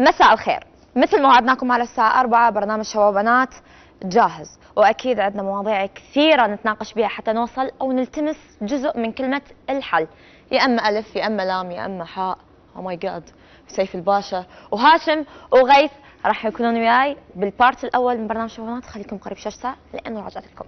مساء الخير. مثل ما وعدناكم على الساعة 4 برنامج شباب بنات جاهز، وأكيد عندنا مواضيع كثيرة نتناقش بها حتى نوصل أو نلتمس جزء من كلمة الحل، يا أما ألف يا أما لام يا أما حاء. أو ماي جاد، سيف الباشا وهاشم وغيث راح يكونون وياي بالبارت الأول من برنامج شباب بنات. خليكم قريب شاشة لأنه رجعت لكم.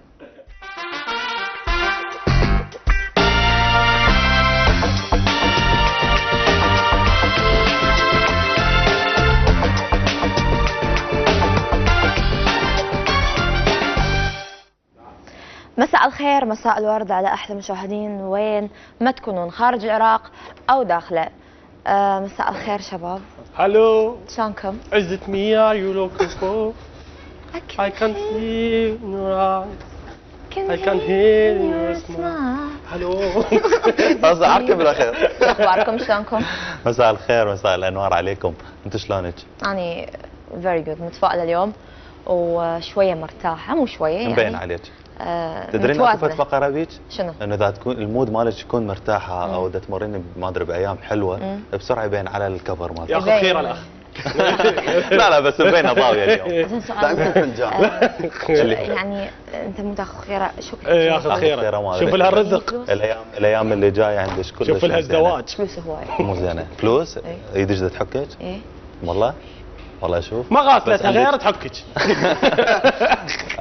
مساء الخير، مساء الورد على احلى مشاهدين وين ما تكونون، خارج العراق او داخله. مساء الخير شباب. Hello. شلونكم؟ Is it me are you looking for? I can see in your eyes. I can hear in your smile. Hello. أصدقائكم بالخير. اخباركم شلونكم؟ مساء الخير، مساء الانوار عليكم، انتم شلونك؟ اني فيري جود، متفائله اليوم وشويه مرتاحه، مو شويه يعني مبين عليك. تدرين اكو فقره بيك؟ شنو؟ انه اذا تكون المود مالك يكون مرتاحه او اذا تمرين ما ادري بايام حلوه بسرعه يبين على الكفر مالك. يا اخي خير الاخ. لا بس مبينه ضاويه اليوم. زين سؤال يعني انت مو تاخذ خيره؟ شكرا. ايه ياخذ خيره. شوف لها الرزق. الايام اللي جايه عندك كلش. شوف لها الزواج. فلوس هواي. مو زينه فلوس؟ يدش تحكك؟ ايه والله اشوف ما غاسلتها غير تحكك.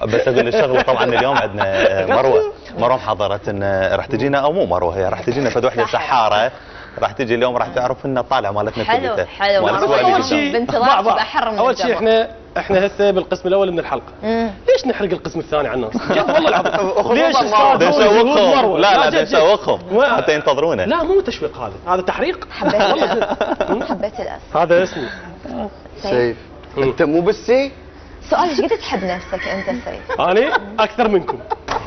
بس اقول الشغله طبعا اليوم عندنا مروه حضرت ان راح تجينا، او مو مروه، هي راح تجينا فد وحده سحاره راح تجي اليوم، راح تعرف ان طالع مالتنا حلو حلو. اول شيء بانتظار احر من اول شيء احنا هسه بالقسم الاول من الحلقه. ليش نحرق القسم الثاني على الناس؟ والله العظيم ليش نسوقهم؟ لا نسوقهم حتى ينتظرونا. لا مو تشويق، هذا تحريق. حبيت الاسم. هذا اسمي سيف. انت مو بالسي؟ سؤال، ايش قد تحب نفسك انت سيف؟ انا اكثر منكم.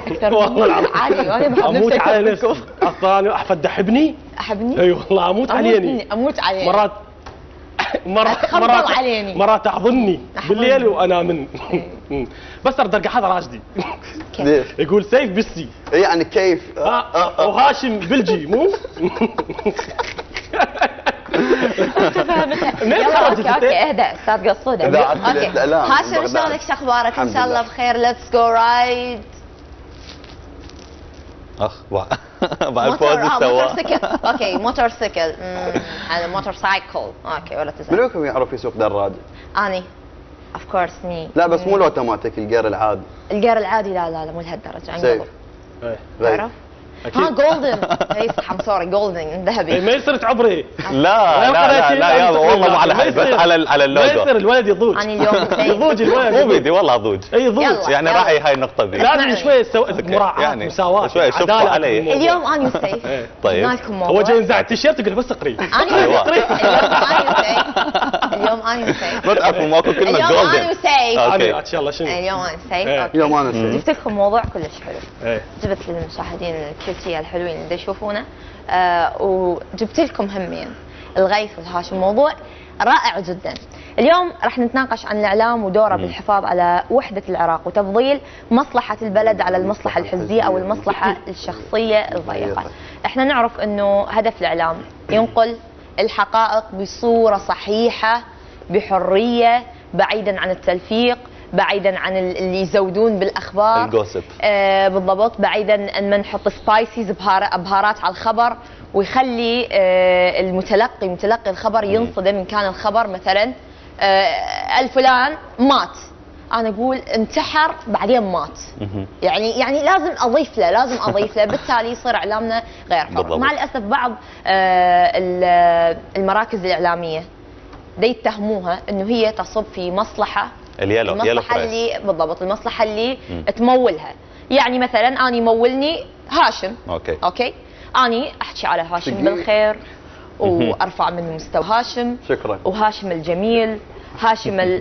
اكثر والله العظيم عادي، انا بحب نفسي. اموت على نفسي اصلا انا احفد احبني. احبني؟ والله اموت عليني. اموت عليني. مرات تحضني بالليل وانا من بس ارد هذا راشدي يقول سيف بالسي. يعني كيف؟ وهاشم بلجي مو؟ يلا اوكي اهدى استاذ قصوده. اوكي هاشم شلونك؟ شو اخبارك؟ ان شاء الله بخير. ليتس جو رايد. بعد فوز السواق. اوكي موتور سيكل. هذا موتور سايكل. اوكي ولا تزعل. منوكم يعرف يسوق دراجه؟ اني اوف كورس مي. لا بس مو الاوتوماتيك، الجير العادي. الجير العادي لا مو لهالدرجه. عن قبل تعرف؟ جولدن. اي صح، سوري جولدن ذهبي. ما يصير تعبري. لا يا والله مو على حد، بس على اللوجو. ما يصير الولد يضوج. انا اليوم يضوج الولد. مو بيدي والله اضوج. اي يضوج. يعني راعي هاي النقطه ذي. لازم شويه مراعاه مساواه شويه شوفوا علي. اليوم انا وسيف طيب هو جاي ينزع التيشيرت يقول بس اقري. اليوم انا وسيف ما تعرفوا ماكو كلمه جولدن. اليوم انا وسيف. اوكي ان شاء الله شنو؟ اليوم انا وسيف. اليوم انا وسيف. جبت لكم موضوع كلش حلو. جبت للمشاهدين الكيوتيه الحلوين اللي يشوفونه، وجبت لكم همين الغيث والهاشم. موضوع رائع جدا. اليوم راح نتناقش عن الاعلام ودوره بالحفاظ على وحده العراق وتفضيل مصلحه البلد على المصلحه الحزبيه او المصلحه الشخصيه الضيقه. احنا نعرف انه هدف الاعلام ينقل الحقائق بصوره صحيحه بحريه، بعيدا عن التلفيق، بعيدا عن اللي يزودون بالاخبار الجوسب. بالضبط، بعيدا ان ما نحط سبايسيز بهارات على الخبر ويخلي متلقي الخبر ينصدم. ان كان الخبر مثلا الفلان مات، انا اقول انتحر بعدين مات. يعني لازم اضيف له بالتالي يصير اعلامنا غير حر. مع الاسف بعض المراكز الاعلاميه يتهموها انه هي تصب في مصلحه المصلحه اللي بالضبط المصلحه اللي تمولها. يعني مثلا اني يمولني هاشم. اوكي اني احكي على هاشم بالخير وارفع من مستوى هاشم. شكرا. وهاشم الجميل،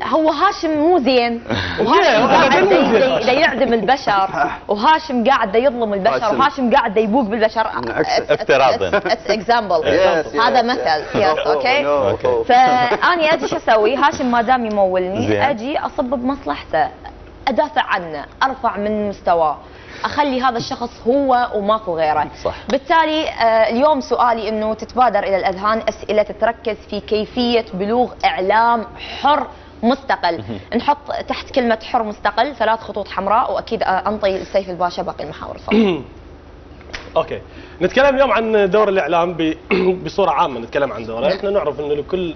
هو هاشم مو زين، وهاشم قاعد يعدم البشر، وهاشم قاعد يظلم البشر، وهاشم قاعد يبوق بالبشر. افتراضا. اكزامبل. هذا مثل. اوكي. فاني اجي شو اسوي؟ هاشم ما دام يمولني اجي اصب بمصلحته، ادافع عنه، ارفع من مستواه. اخلي هذا الشخص هو وماكو غيره. صح. بالتالي اليوم سؤالي انه تتبادر الى الاذهان اسئله تتركز في كيفيه بلوغ اعلام حر مستقل. نحط تحت كلمه حر مستقل 3 خطوط حمراء، واكيد انطي السيف الباشا باقي المحاور. اوكي، نتكلم اليوم عن دور الاعلام بصوره عامه. نتكلم عن دوره. احنا نعرف انه لكل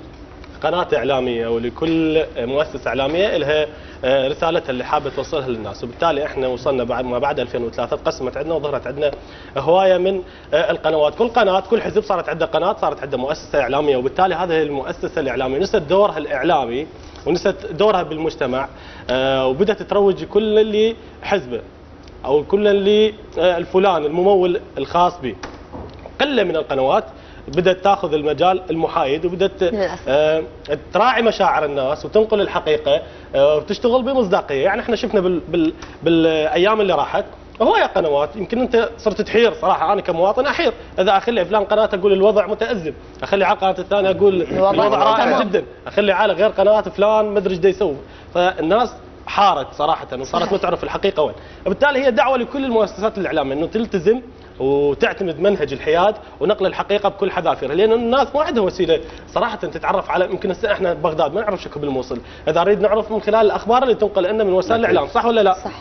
قناه اعلاميه ولكل مؤسسه اعلاميه لها رسالتها اللي حابه توصلها للناس، وبالتالي احنا وصلنا بعد ما بعد 2003 تقسمت عندنا وظهرت عندنا هوايه من القنوات. كل قناه كل حزب صارت عنده قناه، صارت عنده مؤسسه اعلاميه، وبالتالي هذه المؤسسه الاعلاميه نست دورها الاعلامي ونست دورها بالمجتمع، وبدات تروج كل اللي حزبه او كل اللي الفلان الممول الخاص به. قله من القنوات بدات تاخذ المجال المحايد وبدات تراعي مشاعر الناس وتنقل الحقيقه وتشتغل بمصداقيه. يعني احنا شفنا بالايام اللي راحت هوايه قنوات، يمكن انت صرت تحير صراحه. انا كمواطن احير اذا اخلي فلان قناه اقول الوضع متازم، اخلي على القناه الثانيه اقول الوضع رائع جدا، اخلي على غير قناه فلان ما ادري ايش يسوي. فالناس حارت صراحه وصارت ما تعرف الحقيقه وين. وبالتالي هي دعوه لكل المؤسسات الاعلاميه انه تلتزم وتعتمد منهج الحياد ونقل الحقيقه بكل حذافيرها، لان الناس ما عندها وسيله صراحه تتعرف على. يمكن هسه احنا ببغداد ما نعرف شكو بالموصل، اذا نريد نعرف من خلال الاخبار اللي تنقل لنا من وسائل الاعلام، صح ولا لا؟ صح.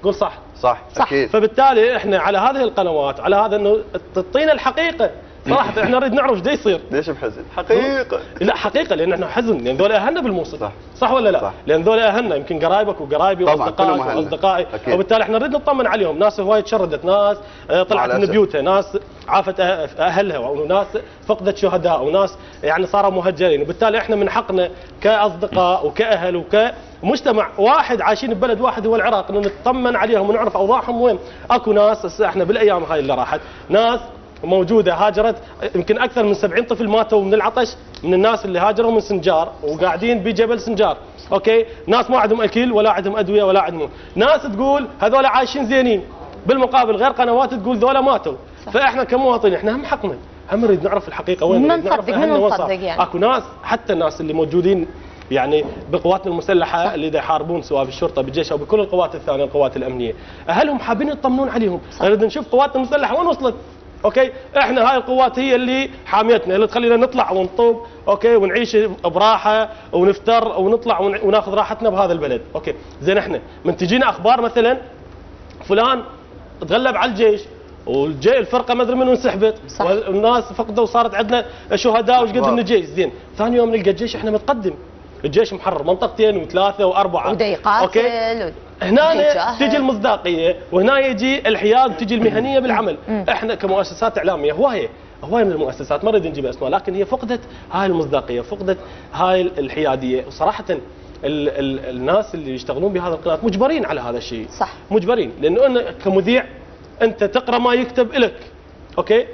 قول صح. صح اكيد. فبالتالي احنا على هذه القنوات على هذا انه تعطينا الحقيقه. صراحه احنا نريد نعرف ايش يصير. ليش بحزن؟ حقيقه. لا حقيقه، لان احنا حزن، لان ذول اهلنا بالموصل. صح ولا لا؟ صح. لان ذول اهلنا، يمكن قرايبك وقرايبي واصدقائك واصدقائي، وبالتالي احنا نريد نطمن عليهم. ناس هوايه تشردت، ناس طلعت من بيوتها، ناس عافت اهلها، وناس فقدت شهداء، وناس يعني صاروا مهجرين. وبالتالي احنا من حقنا كاصدقاء وكاهل وكمجتمع واحد عايشين ببلد واحد هو العراق انه نطمن عليهم ونعرف اوضاعهم وين. اكو ناس احنا بالايام هاي اللي راحت ناس موجوده هاجرت، يمكن اكثر من 70 طفل ماتوا من العطش من الناس اللي هاجروا من سنجار وقاعدين بجبل سنجار. اوكي، ناس ما عندهم اكل ولا عندهم ادويه ولا عندهم، ناس تقول هذول عايشين زينين، بالمقابل غير قنوات تقول ذولا ماتوا. فاحنا كمواطنين احنا هم حقنا، هم نريد نعرف الحقيقه وين، من نصدق يعني. اكو ناس حتى الناس اللي موجودين يعني بقواتنا المسلحه اللي يحاربون سواء في الشرطه بالجيش او بكل القوات الثانيه القوات الامنيه، اهلهم حابين يطمنون عليهم. نريد نشوف قواتنا المسلحه وين وصلت. اوكي، احنا هاي القوات هي اللي حاميتنا، اللي تخلينا نطلع ونطوب اوكي ونعيش براحه ونفتر ونطلع وناخذ راحتنا بهذا البلد. اوكي، زين احنا من تجينا اخبار مثلا فلان تغلب على الجيش الفرقه ما ادري منو انسحبت والناس فقدوا وصارت عندنا شهداء وش قد من الجيش. زين ثاني يوم نلقى الجيش احنا متقدم، الجيش محرر منطقتين وثلاثه واربعه ودا يقاتل. هنا تجي المصداقيه وهنا يجي الحياد وتجي المهنيه بالعمل. احنا كمؤسسات اعلاميه هوايه من المؤسسات ما نريد نجيب اسماء، لكن هي فقدت هاي المصداقيه، فقدت هاي الحياديه. وصراحه الناس اللي يشتغلون بهذا القناه مجبرين على هذا الشيء. صح، مجبرين، لانه انا كمذيع انت تقرا ما يكتب لك. اوكي،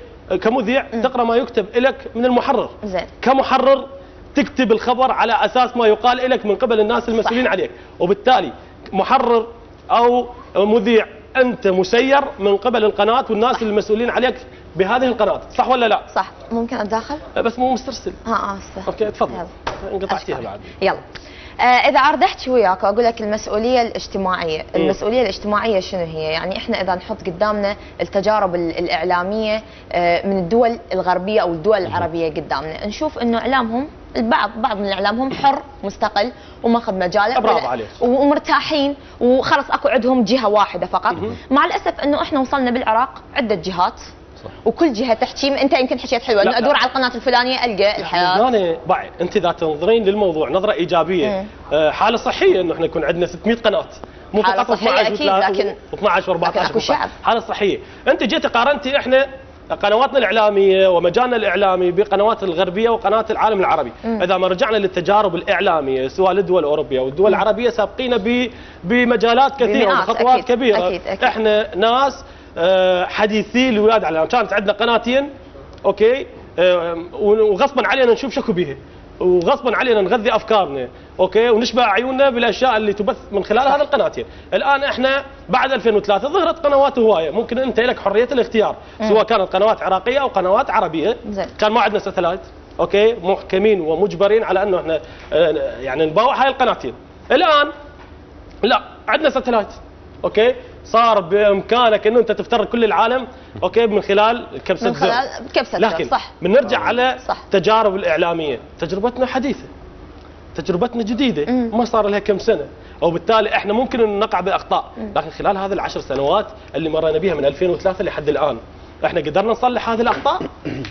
كمذيع تقرا ما يكتب لك من المحرر. زين. كمحرر تكتب الخبر على اساس ما يقال لك من قبل الناس المسؤولين عليك، وبالتالي محرر او مذيع انت مسير من قبل القناه والناس المسؤولين عليك بهذه القناه، صح ولا لا؟ صح. ممكن اتداخل؟ بس مو مسترسل. صح. اوكي تفضل. انقطعتيها بعد. يلا. اذا اريد احكي وياك واقول لك المسؤوليه الاجتماعيه، المسؤوليه الاجتماعيه شنو هي؟ يعني احنا اذا نحط قدامنا التجارب الاعلاميه من الدول الغربيه او الدول العربيه قدامنا، نشوف انه اعلامهم بعض من اعلامهم حر مستقل وماخذ مجاله برافو عليك ومرتاحين وخلص اكو عندهم جهه واحده فقط. مع الاسف انه احنا وصلنا بالعراق عده جهات. صح. وكل جهه تحكي، انت يمكن حكيت حلوه انه ادور على القناه الفلانيه القى الحياه. انا باعي انت اذا تنظرين للموضوع نظره ايجابيه حاله صحيه انه احنا يكون عندنا 600 قناه مو فقط 12 و12 و14 حاله صحيه. انت جيتي قارنتي احنا قنواتنا الاعلاميه ومجالنا الاعلامي بقنوات الغربيه وقناه العالم العربي. اذا ما رجعنا للتجارب الاعلاميه سواء للدول الاوروبيه والدول العربيه سابقينا بمجالات كثيره وخطوات كبيره. أكيد. احنا ناس حديثي الولاد على كانت عندنا قناتين اوكي وغصبا علينا نشوف شكو بيها وغصبا علينا نغذي افكارنا اوكي ونشبع عيوننا بالاشياء اللي تبث من خلال هذه القناتين. الان احنا بعد 2003 ظهرت قنوات هوايه، ممكن انت لك حريه الاختيار سواء كانت قنوات عراقيه او قنوات عربيه. كان ما عندنا ساتلايت اوكي، محكمين ومجبرين على انه احنا يعني نباوع هاي القناتين. الان لا عندنا ساتلايت اوكي، صار بامكانك انه انت تفترض كل العالم اوكي من خلال كبسه زر. كبسه لكن صح. بنرجع على صح. التجارب الاعلاميه، تجربتنا حديثه، تجربتنا جديده، ما صار لها كم سنه، وبالتالي احنا ممكن ان نقع باخطاء، لكن خلال هذه العشر سنوات اللي مرينا بها من 2003 لحد الان احنا قدرنا نصلح هذه الاخطاء؟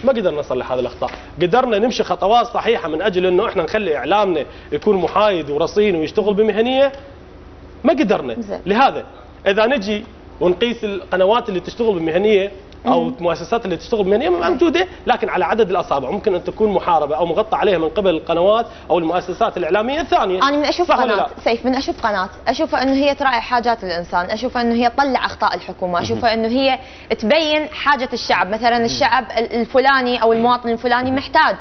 ما قدرنا نصلح هذه الاخطاء، قدرنا نمشي خطوات صحيحه من اجل انه احنا نخلي اعلامنا يكون محايد ورصين ويشتغل بمهنيه؟ ما قدرنا. لهذا اذا نجي ونقيس القنوات اللي تشتغل بمهنيه او المؤسسات اللي تشتغل بمهنيه موجوده، لكن على عدد الاصابع، ممكن ان تكون محاربه او مغطى عليها من قبل القنوات او المؤسسات الاعلاميه الثانيه. انا من اشوف قناه سيف، من اشوف قناه اشوفها انه هي تراعي حاجات الانسان، اشوفها انه هي تطلع اخطاء الحكومه، اشوفها انه هي تبين حاجه الشعب، مثلا الشعب الفلاني او المواطن الفلاني محتاج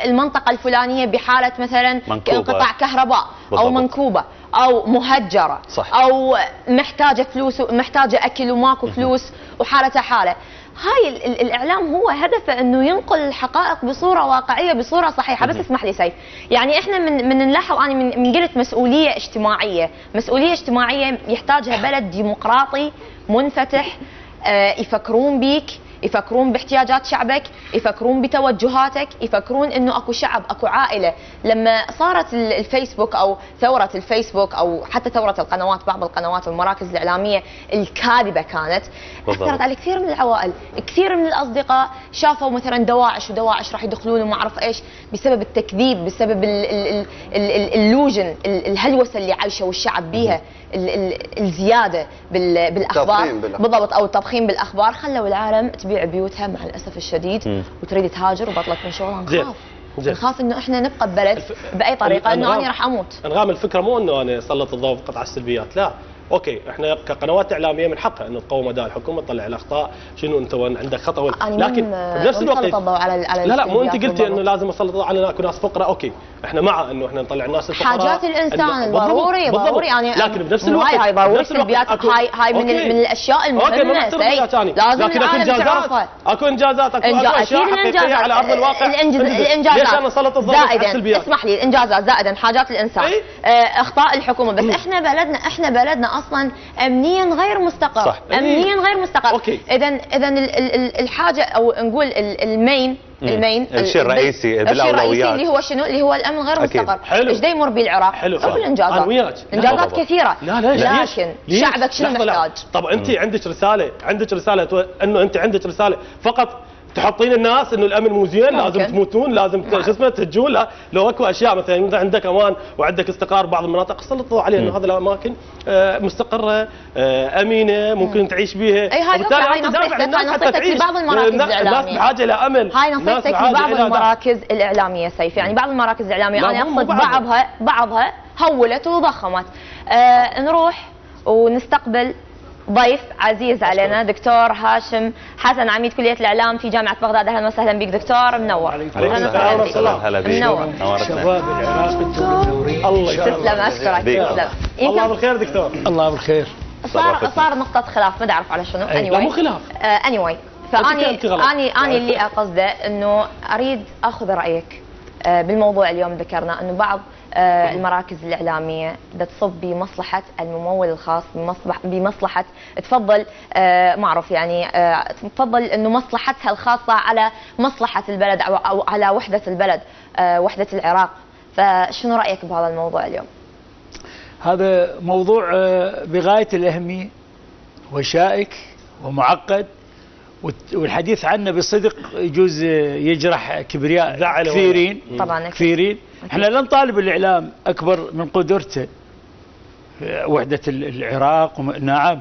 المنطقه الفلانيه بحاله مثلا انقطاع كهرباء او منكوبه او مهجره صح. او محتاجه فلوس، محتاجه اكل وماكو فلوس وحالتها حاله. هاي الاعلام هو هدفه انه ينقل الحقائق بصوره واقعيه بصوره صحيحه. بس اسمح لي سيف، يعني احنا من نلاحظ، انا من قلت مسؤوليه اجتماعيه، مسؤوليه اجتماعيه يحتاجها بلد ديمقراطي منفتح، يفكرون بيك، يفكرون باحتياجات شعبك، يفكرون بتوجهاتك، يفكرون انه اكو شعب، اكو عائله. لما صارت الفيسبوك او ثوره الفيسبوك او حتى ثوره القنوات، بعض القنوات والمراكز الاعلاميه الكاذبه كانت اثرت على كثير من العوائل، كثير من الاصدقاء شافوا مثلا دواعش ودواعش راح يدخلون وما اعرف ايش بسبب التكذيب، بسبب اللوجن، الهلوسه اللي عايشه الشعب بيها، الزياده بالاخبار بالضبط، او التضخيم بالاخبار، خلوا العالم تبيع بيوتها مع الاسف الشديد وتريد تهاجر وبطلت من شغلها. نخاف انه احنا نبقى ببلد باي طريقه انه انا راح اموت. انغام الفكره مو انه انا اسلط الضوء فقط على السلبيات، لا، اوكي احنا كقنوات اعلاميه من حقها انه تقوم اداء الحكومه، تطلع الاخطاء، شنو انت وين عندك خطا، لكن بنفس الوقت لا مو انت قلتي انه لازم اسلط الضوء على اكو ناس فقراء، اوكي احنا مع انه احنا نطلع الناس الفقراء، حاجات الانسان ضروري يعني، لكن بنفس الوقت هاي ضروري سلبيات، هاي من الاشياء المهمه. لازم العالم تعرفها. اكو انجازات، اكو اشياء حقيقيه على ارض الواقع. الانجازات ليش انا اسلط الضوء على السلبيات؟ اسمح لي، الانجازات زائدا حاجات الانسان، اخطاء الحكومه، بس احنا بلدنا اصلا امنيا غير مستقر. صح. امنيا غير مستقر. أوكي. اذا الحاجه او نقول المين الشيء الرئيسي بالاولويات اللي هو شنو؟ اللي هو الامن غير مستقر. ايش دا يمر بالعراق؟ شوف الانجازات، انجازات كثيره. لا لكن شعبك شنو محتاج؟ طب انت عندك رساله، انه انت عندك رساله فقط تحطين الناس انه الامن مو زين، لازم تموتون، لازم شو اسمه تهجون. لا، لو اكو اشياء مثلا عندك امان وعندك استقرار ببعض المناطق، سلطوا عليه انه هذه الاماكن مستقره، امينه، ممكن تعيش بها. هاي نصيحتك لبعض المراكز الاعلاميه، الناس بحاجه لامن. هاي نصيحتك لبعض المراكز الاعلاميه سيف، يعني بعض المراكز الاعلاميه انا اقصد بعضها هولت وضخمت. نروح ونستقبل ضيف عزيز علينا، دكتور هاشم حسن، عميد كلية الإعلام في جامعة بغداد. أهلا وسهلا بك دكتور، منور. هلا بك، منور. شباب العراق انتم منورين. الله تسلم، أشكرك. تسلم. الله بالخير دكتور. الله بالخير. صار نقطة خلاف، ما أعرف على شنو. لا مو خلاف. فأني اللي أقصده إنه أريد أخذ رأيك بالموضوع اليوم. ذكرنا إنه بعض المراكز الإعلامية تصب بمصلحة الممول الخاص، بمصلحة تفضل ما أعرف يعني تفضل إنه مصلحتها الخاصة على مصلحة البلد أو على وحدة البلد، وحدة العراق. فشنو رأيك بهذا الموضوع اليوم؟ هذا موضوع بغاية الأهمية وشائك ومعقد، والحديث عنه بصدق يجوز يجرح كبرياء كثيرين. طبعا كثيرين. احنا لا نطالب الاعلام اكبر من قدرته. وحده العراق، نعم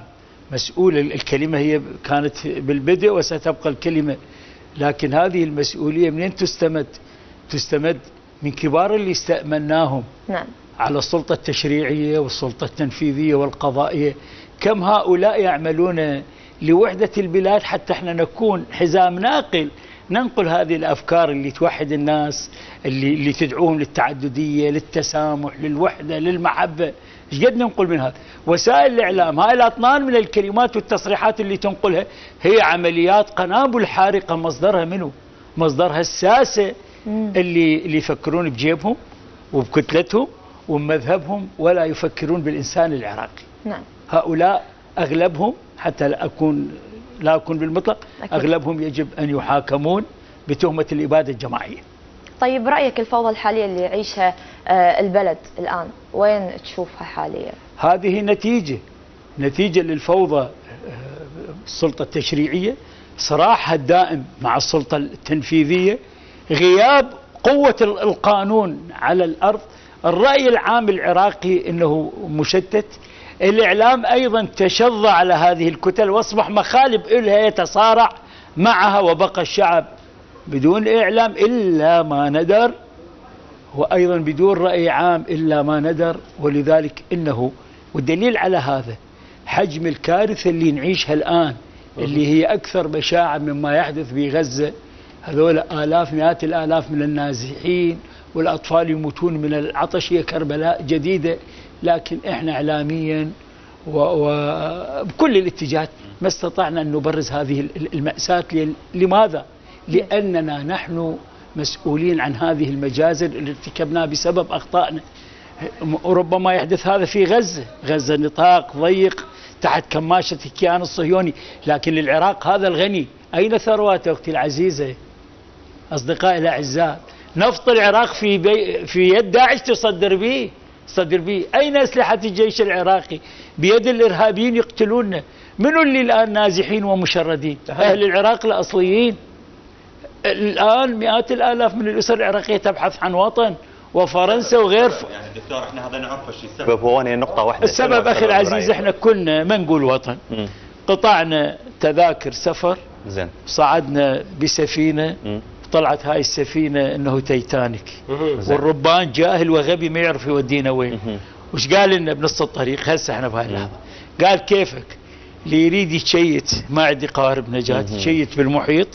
مسؤول، الكلمه هي كانت بالبدء وستبقى الكلمه، لكن هذه المسؤوليه منين تستمد؟ تستمد من كبار اللي استأمناهم. نعم. على السلطه التشريعيه والسلطه التنفيذيه والقضائيه. كم هؤلاء يعملون لوحدة البلاد حتى احنا نكون حزام ناقل، ننقل هذه الأفكار اللي توحد الناس، اللي تدعوهم للتعددية، للتسامح، للوحدة، للمحبة. ايش قد ننقل من هذا؟ وسائل الإعلام هاي الأطنان من الكلمات والتصريحات اللي تنقلها هي عمليات قنابل حارقة. مصدرها منه؟ مصدرها الساسة اللي يفكرون بجيبهم وبكتلتهم وبمذهبهم، ولا يفكرون بالإنسان العراقي. نعم. هؤلاء أغلبهم حتى لا أكون بالمطلق أكيد. أغلبهم يجب أن يحاكمون بتهمة الإبادة الجماعية. طيب برأيك الفوضى الحالية اللي يعيشها البلد الآن وين تشوفها حاليا؟ هذه نتيجة للفوضى السلطة التشريعية، صراعها الدائم مع السلطة التنفيذية، غياب قوة القانون على الأرض، الرأي العام العراقي أنه مشتت، الإعلام أيضا تشظى على هذه الكتل وأصبح مخالب إلها يتصارع معها، وبقى الشعب بدون إعلام إلا ما ندر، وأيضا بدون رأي عام إلا ما ندر. ولذلك إنه والدليل على هذا حجم الكارثة اللي نعيشها الآن، اللي هي أكثر بشاعة مما يحدث في غزة. هذول آلاف مئات الآلاف من النازحين والأطفال يموتون من العطش، هي كربلاء جديدة. لكن إحنا إعلاميا وبكل الاتجاهات ما استطعنا أن نبرز هذه المأساة. لماذا؟ لأننا نحن مسؤولين عن هذه المجازر اللي ارتكبناها بسبب أخطائنا. ربما يحدث هذا في غزة نطاق ضيق تحت كماشة الكيان الصهيوني، لكن للعراق هذا الغني أين ثرواته أختي العزيزة؟ أصدقائي الأعزاء، نفط العراق في يد داعش تصدر به. أين أسلحة الجيش العراقي؟ بيد الإرهابيين يقتلوننا. منو اللي الآن نازحين ومشردين؟ أهل العراق الأصليين. الآن مئات الآلاف من الأسر العراقية تبحث عن وطن، وفرنسا وغير يعني دكتور احنا هذا نعرف ايش السبب. هو نقطة واحدة. السبب أخي العزيز احنا كنا ما نقول وطن. قطعنا تذاكر سفر، زين، صعدنا بسفينة، طلعت هاي السفينة انه تيتانيك، والربان جاهل وغبي ما يعرف يودينا وين. وش قال لنا بنص الطريق؟ هسه احنا بهاي اللحظة قال كيفك اللي يريد يتشيت، ما عندي قوارب نجاة، يتشيت بالمحيط،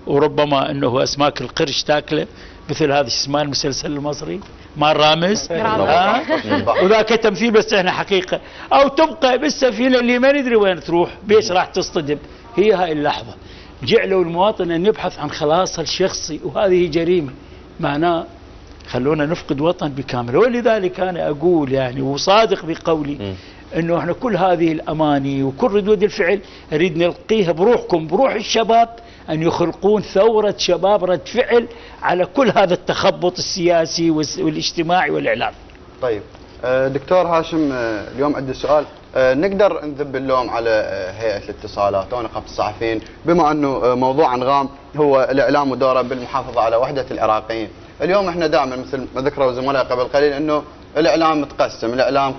وربما انه اسماك القرش تاكله، مثل هذا اسمه المسلسل المصري مال رامز، وذاك تمثيل بس احنا حقيقة، او تبقى بالسفينة اللي ما ندري وين تروح، بيش راح تصطدم. هي هاي اللحظة جعلوا المواطن ان يبحث عن خلاصه الشخصي، وهذه جريمة. معناه خلونا نفقد وطن بكامل. ولذلك انا اقول يعني وصادق بقولي انه احنا كل هذه الاماني وكل ردود الفعل اريد نلقيها بروحكم، بروح الشباب، ان يخلقون ثورة شباب رد فعل على كل هذا التخبط السياسي والاجتماعي والاعلامي. طيب دكتور هاشم، اليوم عندي سؤال. نقدر نذب اللوم على هيئة الاتصالات ونقابة الصحفيين بما انه موضوع انغام هو الاعلام ودوره بالمحافظة على وحدة العراقيين. اليوم احنا دائما مثل ما ذكروا زملاء قبل قليل انه الاعلام متقسم، الاعلام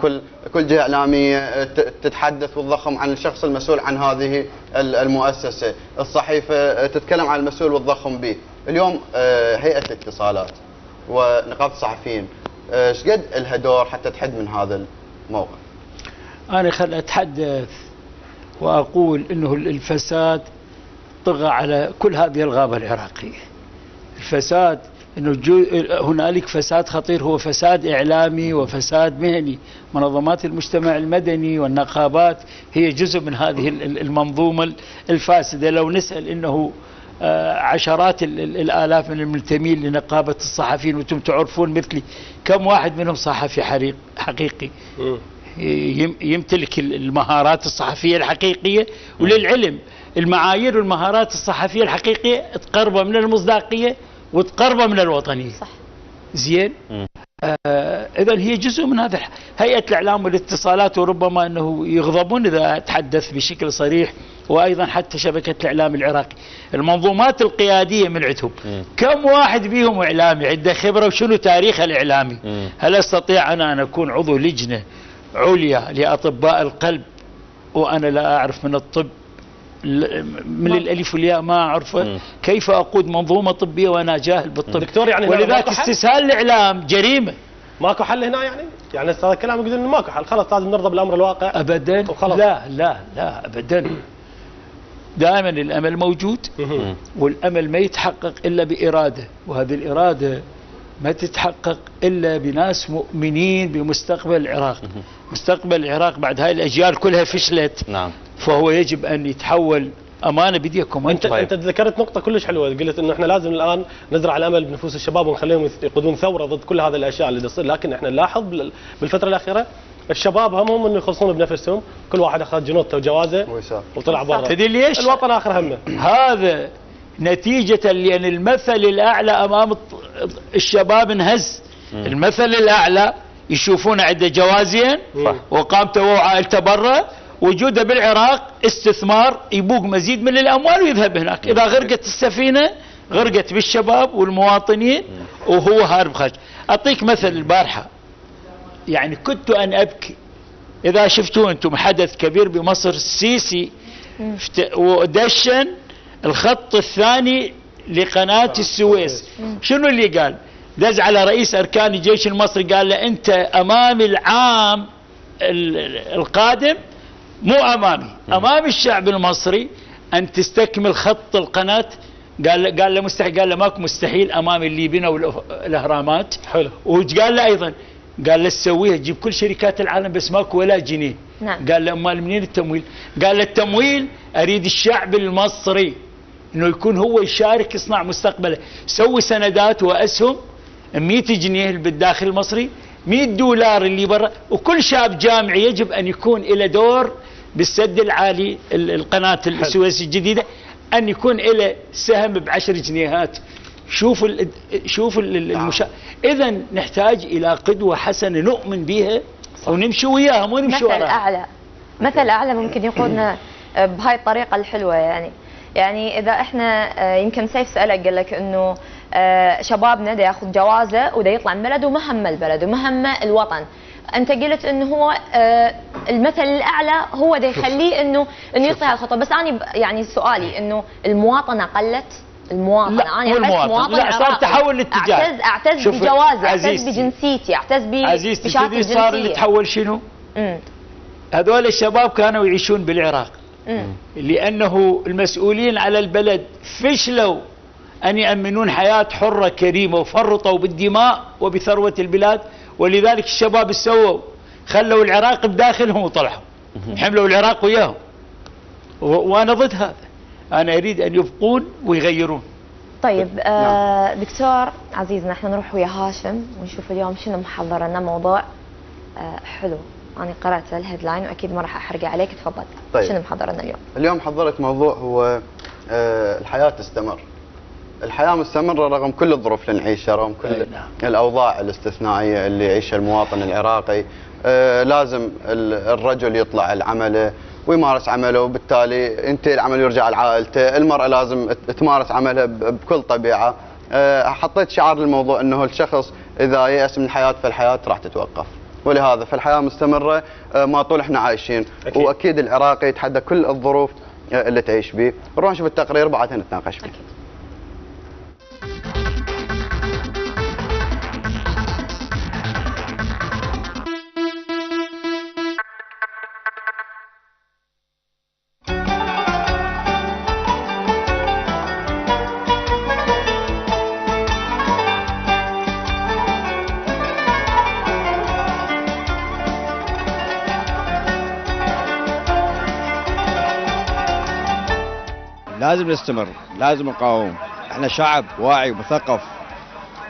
كل جهة اعلامية تتحدث وتضخم عن الشخص المسؤول عن هذه المؤسسة، الصحيفة تتكلم عن المسؤول وتضخم به. اليوم هيئة الاتصالات ونقابة الصحفيين ايش قد لها دور حتى تحد من هذا الموقف؟ أنا خل أتحدث وأقول أنه الفساد طغى على كل هذه الغابة العراقية. الفساد أنه هنالك فساد خطير، هو فساد إعلامي وفساد مهني. منظمات المجتمع المدني والنقابات هي جزء من هذه المنظومة الفاسدة. لو نسأل أنه عشرات الآلاف من المنتمين لنقابة الصحفيين، وانتم تعرفون مثلي كم واحد منهم صحفي حقيقي يمتلك المهارات الصحفية الحقيقية. وللعلم المعايير والمهارات الصحفية الحقيقية تقربه من المصداقية وتقربه من الوطنية. صح. زين. إذا هي جزء من هذا. هيئة الإعلام والاتصالات وربما أنه يغضبون إذا أتحدث بشكل صريح، وأيضا حتى شبكة الإعلام العراقي، المنظومات القيادية من عندهم كم واحد بيهم إعلامي عنده خبرة وشنو تاريخه الإعلامي؟ هل أستطيع أنا أن أكون عضو لجنة عليا لأطباء القلب وأنا لا أعرف من الطب من الألف والياء ما أعرفه؟ كيف أقود منظومة طبية وأنا جاهل بالطب؟ دكتور يعني ولذلك استسهال الإعلام جريمة. ماكو حل هنا يعني هذا الكلام يقول انه ماكو حل، خلاص لازم نرضى بالامر الواقع ابدا وخلاص. لا ابدا. دائما الامل موجود، والامل ما يتحقق الا باراده، وهذه الاراده ما تتحقق الا بناس مؤمنين بمستقبل العراق. مستقبل العراق بعد هاي الاجيال كلها فشلت. نعم. فهو يجب ان يتحول امانه بيديكم. انت ذكرت نقطه كلش حلوه، قلت انه احنا لازم الان نزرع الامل بنفوس الشباب ونخليهم يقودون ثوره ضد كل هذه الاشياء اللي تصير. لكن احنا نلاحظ بالفتره الاخيره الشباب همهم انه يخلصون بنفسهم، كل واحد اخذ جنوطته وجوازه وطلع برا. تدري ليش؟ الوطن اخر همه. هذا نتيجة لأن المثل الأعلى أمام الشباب انهز. المثل الأعلى يشوفونه عنده جوازين وقامته وعائلته برا، وجوده بالعراق استثمار، يبوق مزيد من الأموال ويذهب هناك. إذا غرقت السفينة غرقت بالشباب والمواطنين وهو هارب خارج. أعطيك مثل البارحة، يعني كنت أن أبكي إذا شفتوا أنتم حدث كبير بمصر، السيسي ودشن الخط الثاني لقناة السويس. شنو اللي قال؟ دز على رئيس أركان الجيش المصري قال له أنت أمام العام القادم، مو أمامي، أمام الشعب المصري أن تستكمل خط القناة. قال له مستحيل، قال له ماكو مستحيل أمام اللي بنوا الأهرامات. حلو. وقال له أيضا، قال له تسويها تجيب كل شركات العالم بس ماكو ولا جنيه. نعم. قال له امال منين التمويل؟ قال له التمويل اريد الشعب المصري انه يكون هو يشارك يصنع مستقبله. سوي سندات واسهم 100 جنيه بالداخل المصري، 100 دولار اللي برا، وكل شاب جامعي يجب ان يكون له دور بالسد العالي القناه السويس الجديده، ان يكون له سهم ب10 جنيهات. شوف اذا نحتاج الى قدوه حسنه نؤمن بها ونمشي وياها، مو نمشي وراها. مثل اعلى ممكن يقودنا بهاي الطريقه الحلوه. يعني اذا احنا يمكن سيف سالك قال لك انه شبابنا دا ياخذ جوازه ودا يطلع من بلد ومهمه البلد ومهمه الوطن. انت قلت انه هو المثل الاعلى هو دا يخليه انه يطلع هالخطوه. بس انا يعني سؤالي انه المواطنه قلت. المواطن انا مواطن، لا صار تحول الاتجاه. اعتز بجوازي، اعتز بجنسيتي، اعتز بشهادتي الجنسيه. صار اللي تحول شنو؟ هذول الشباب كانوا يعيشون بالعراق لانه المسؤولين على البلد فشلوا ان يامنون حياه حره كريمه وفرطوا بالدماء وبثروه البلاد، ولذلك الشباب سووا خلوا العراق بداخلهم وطلعوا حملوا العراق وياهم. وانا ضد هذا، أنا أريد أن يبقون ويغيرون. طيب دكتور عزيز، نحن نروح ويا هاشم ونشوف اليوم شنو محضر لنا. موضوع حلو، أنا قرأت الهيدلاين وأكيد ما راح أحرق عليك. تفضل. طيب. شنو محضر لنا اليوم؟ اليوم حضرت موضوع هو الحياة تستمر. الحياة مستمرة رغم كل الظروف اللي نعيشها، رغم كل الأوضاع الاستثنائية اللي يعيشها المواطن العراقي. لازم الرجل يطلع العمله ويمارس عمله، وبالتالي ينتهي العمل ويرجع لعائلته. المرأة لازم تمارس عملها بكل طبيعة. حطيت شعار للموضوع انه الشخص اذا يأس من الحياة فالحياة راح تتوقف، ولهذا فالحياة مستمرة ما طول احنا عايشين. أكيد. واكيد العراقي يتحدى كل الظروف اللي تعيش به. نروح نشوف التقرير بعدها نتناقش فيه. لازم نستمر، لازم نقاوم. احنا شعب واعي ومثقف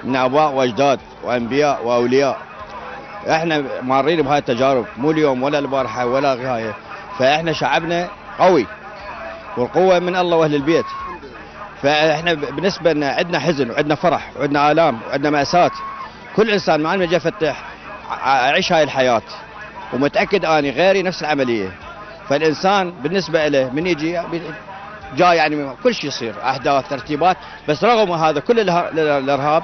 من اباء واجداد وانبياء واولياء. احنا مارين بهاي التجارب، مو اليوم ولا البارحه ولا غايه. فاحنا شعبنا قوي والقوه من الله واهل البيت. فاحنا بالنسبه لنا عندنا حزن وعندنا فرح وعندنا الام وعندنا ماساه. كل انسان معنا جاي يفتح يعيش هاي الحياه، ومتاكد اني غيري نفس العمليه. فالانسان بالنسبه له من يجي جاي يعني كل شيء يصير، احداث ترتيبات، بس رغم هذا كل الارهاب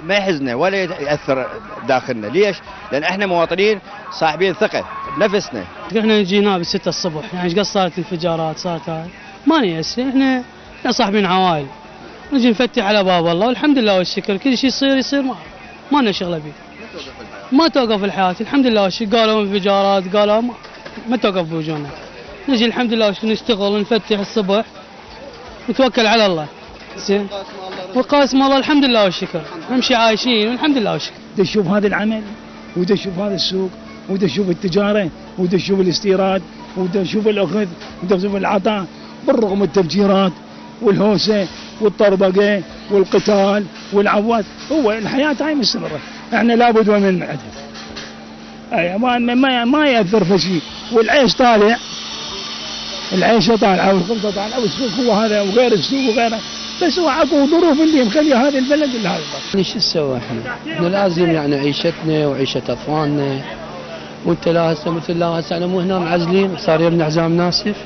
ما يحزنه ولا ياثر داخلنا. ليش؟ لان احنا مواطنين صاحبين ثقه بنفسنا. احنا نجي هنا ب6 الصبح، يعني ايش قد صارت انفجارات، صارت هاي ما نيأس. احنا صاحبين عوائل، نجي نفتح على باب الله والحمد لله والشكر. كل شيء يصير ما لنا شغله به. ما توقف الحياه الحمد لله والشكر. قالوا انفجارات، قالوا ما توقف بوجوهنا. نجي الحمد لله نشتغل ونفتح الصبح نتوكل على الله. زين. وقاسم الله الحمد لله والشكر. نمشي عايشين والحمد لله والشكر. تشوف هذا العمل، وتشوف هذا السوق، وتشوف التجاره، وتشوف الاستيراد، وتشوف الاخذ، وتشوف العطاء، بالرغم من التفجيرات والهوسه والطربقه والقتال والعواد. هو الحياه هاي مستمره، احنا لابد من نعدها. اي ما ياثر في شيء. والعيش طالع، العيش طالع والخبزه طالعه والسوق هو هذا وغير السوق وغيره، بس هو اكو ظروف اللي مخليه هذا البلد ولا هذا البلد. شو نسوي احنا لازم يعني عيشتنا وعيشه اطفالنا. وانت لا هسه مثل لا هسه انا مو هنا معزلين صار يلنا حزام ناسف،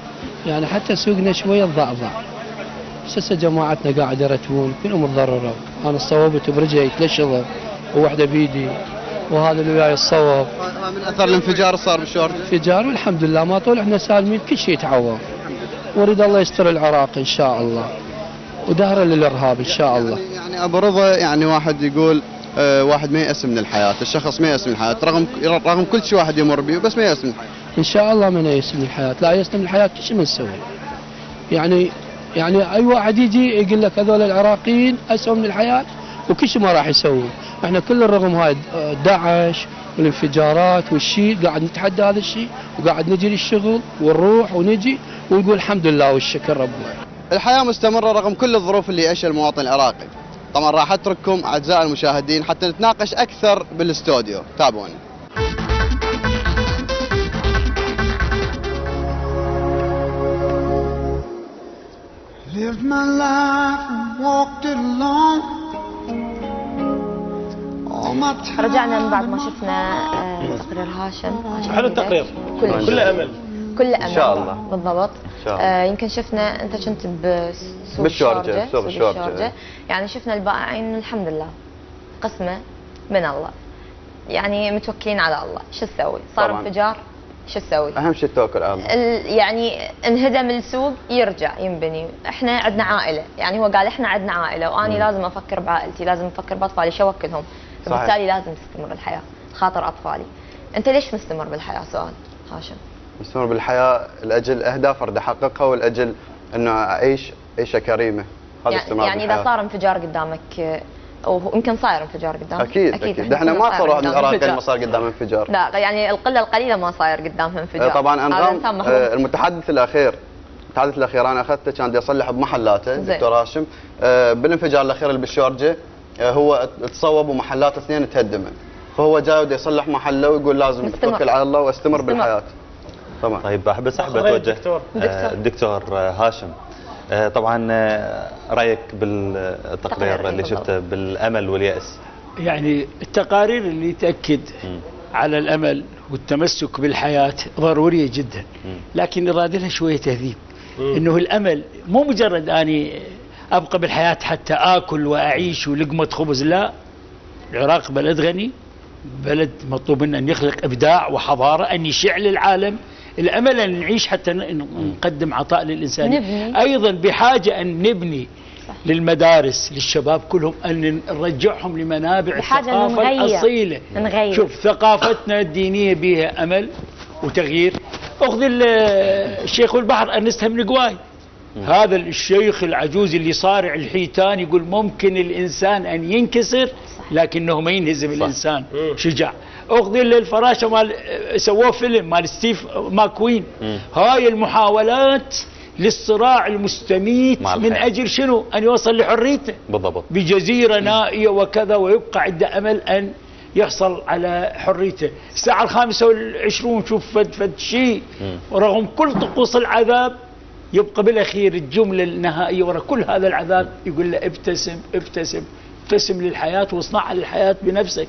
يعني حتى سوقنا شويه ضعضع. بس هسه جماعتنا قاعد يرتبون كلهم متضرروا. انا صوبت برجلي 3 شهور وواحده بيدي، وهذا اللي وياي الصوب. من اثر الانفجار صار بالشورجه؟ انفجار والحمد لله ما طول احنا سالمين، كل شيء يتعوض. وريد الله يستر العراق ان شاء الله ودهره للارهاب ان شاء الله. يعني ابو رضا يعني واحد يقول واحد ما يأس من الحياه، الشخص ما يأس من الحياه رغم كل شيء واحد يمر به، بس ما يأس من الحياه. ان شاء الله ما يأس من الحياه، لا يأس من الحياه كل شيء ما نسوي. يعني اي واحد يجي يقول لك هذول العراقيين اسوء من الحياه وكل شيء ما راح يسوون. احنا كل الرغم هاي داعش والانفجارات والشيء قاعد نتحدى هذا الشيء، وقاعد نجي للشغل ونروح ونجي ونقول الحمد لله والشكر ربنا. الحياه مستمره رغم كل الظروف اللي يعيشها المواطن العراقي. طبعا راح اترككم اعزائي المشاهدين حتى نتناقش اكثر بالاستوديو، تابعوني. Lived my life and walked it alone. رجعنا من بعد ما شفنا تقرير هاشم. حلو التقرير، كله امل. كل امل ان شاء الله بالضبط. يمكن شفنا انت كنت بسوق الشارجه، يعني شفنا البائعين الحمد لله قسمه من الله، يعني متوكلين على الله. شو تسوي؟ صار انفجار، شو تسوي؟ اهم شيء التوكل على الله. يعني انهدم السوق يرجع ينبني. احنا عندنا عائله، يعني هو قال احنا عندنا عائله واني لازم افكر بعائلتي، لازم افكر باطفالي، شو اوكلهم، فبالتالي لازم تستمر الحياه خاطر اطفالي. انت ليش مستمر بالحياه؟ سؤال هاشم. مستمر بالحياه لاجل اهداف اريد احققها ولاجل انه اعيش عيشه كريمه. هذا استمرار يعني اذا صار انفجار قدامك، ويمكن صاير انفجار قدامك. اكيد احنا ما صار واحد من العراقيين ما صار قدام انفجار. لا يعني القله القليله ما صاير قدامها انفجار. طبعا انغام المتحدث الاخير انا اخذته كان بدي اصلح بمحلاته دكتور هاشم. بالانفجار الاخير اللي بالشارجه هو تصوب ومحلاته اثنين تهدمت، فهو جاي بده يصلح محله ويقول لازم اتوكل على الله واستمر بالحياه. طبعا. طيب بس احب اتوجه دكتور هاشم. طبعا رايك بالتقرير اللي شفته بالامل والياس؟ يعني التقارير اللي تاكد على الامل والتمسك بالحياه ضروريه جدا، لكن يراد لها شويه تهذيب. انه الامل مو مجرد اني ابقى بالحياه حتى اكل واعيش ولقمه خبز، لا. العراق بلد غني، بلد مطلوب منا ان يخلق ابداع وحضاره، ان يشع للعالم. الامل ان نعيش حتى نقدم عطاء للانسان. ايضا بحاجه ان نبني للمدارس للشباب كلهم، ان نرجعهم لمنابع الثقافه الاصيله. شوف ثقافتنا الدينيه بها امل وتغيير. اخذ الشيخ والبحر انستها من قواي، هذا الشيخ العجوز اللي صارع الحيتان يقول ممكن الانسان ان ينكسر لكنه ما ينهزم. الانسان شجاع. اخذ الفراشه مال سووه فيلم مال ستيف ماكوين. هاي المحاولات للصراع المستميت من اجل شنو؟ ان يوصل لحريته بالضبط بجزيره نائيه وكذا، ويبقى عنده امل ان يحصل على حريته. الساعه 25 شوف فد شيء، ورغم كل طقوس العذاب يبقى بالاخير الجمله النهائيه وراء كل هذا العذاب يقول له ابتسم ابتسم ابتسم للحياه واصنعها للحياه بنفسك.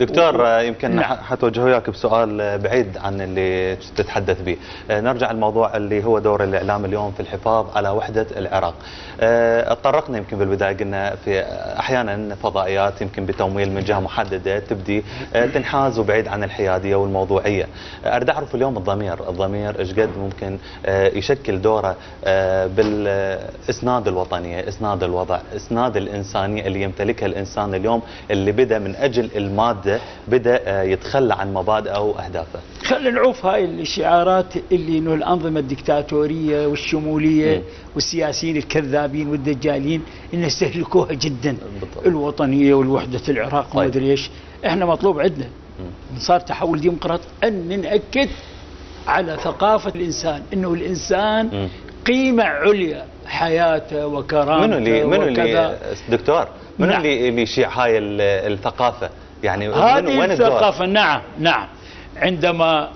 دكتور يمكن حتوجه وياك بسؤال بعيد عن اللي تتحدث به. نرجع للموضوع اللي هو دور الاعلام اليوم في الحفاظ على وحده العراق. اتطرقنا يمكن بالبدايه قلنا في احيانا فضائيات يمكن بتمويل من جهه محدده تبدي تنحاز وبعيد عن الحياديه والموضوعيه. اريد اعرف اليوم الضمير ايش قد ممكن يشكل دوره بالاسناد الوطنيه، اسناد الوضع، اسناد الانسانيه اللي يمتلكها الانسان اليوم، اللي بدا من اجل الماده بدا يتخلى عن مبادئه واهدافه. خلينا نعوف هاي الشعارات اللي انه الانظمه الدكتاتوريه والشموليه والسياسيين الكذابين والدجالين ان يستهلكوها جدا. الوطنيه والوحده العراق وما ادري ايش. احنا مطلوب عندنا صار تحول ديمقراطي ان ناكد على ثقافه الانسان، انه الانسان قيمه عليا، حياته وكرامته. منو اللي دكتور منو اللي يشيع هاي الثقافه؟ يعني هذه الثقافه. نعم عندما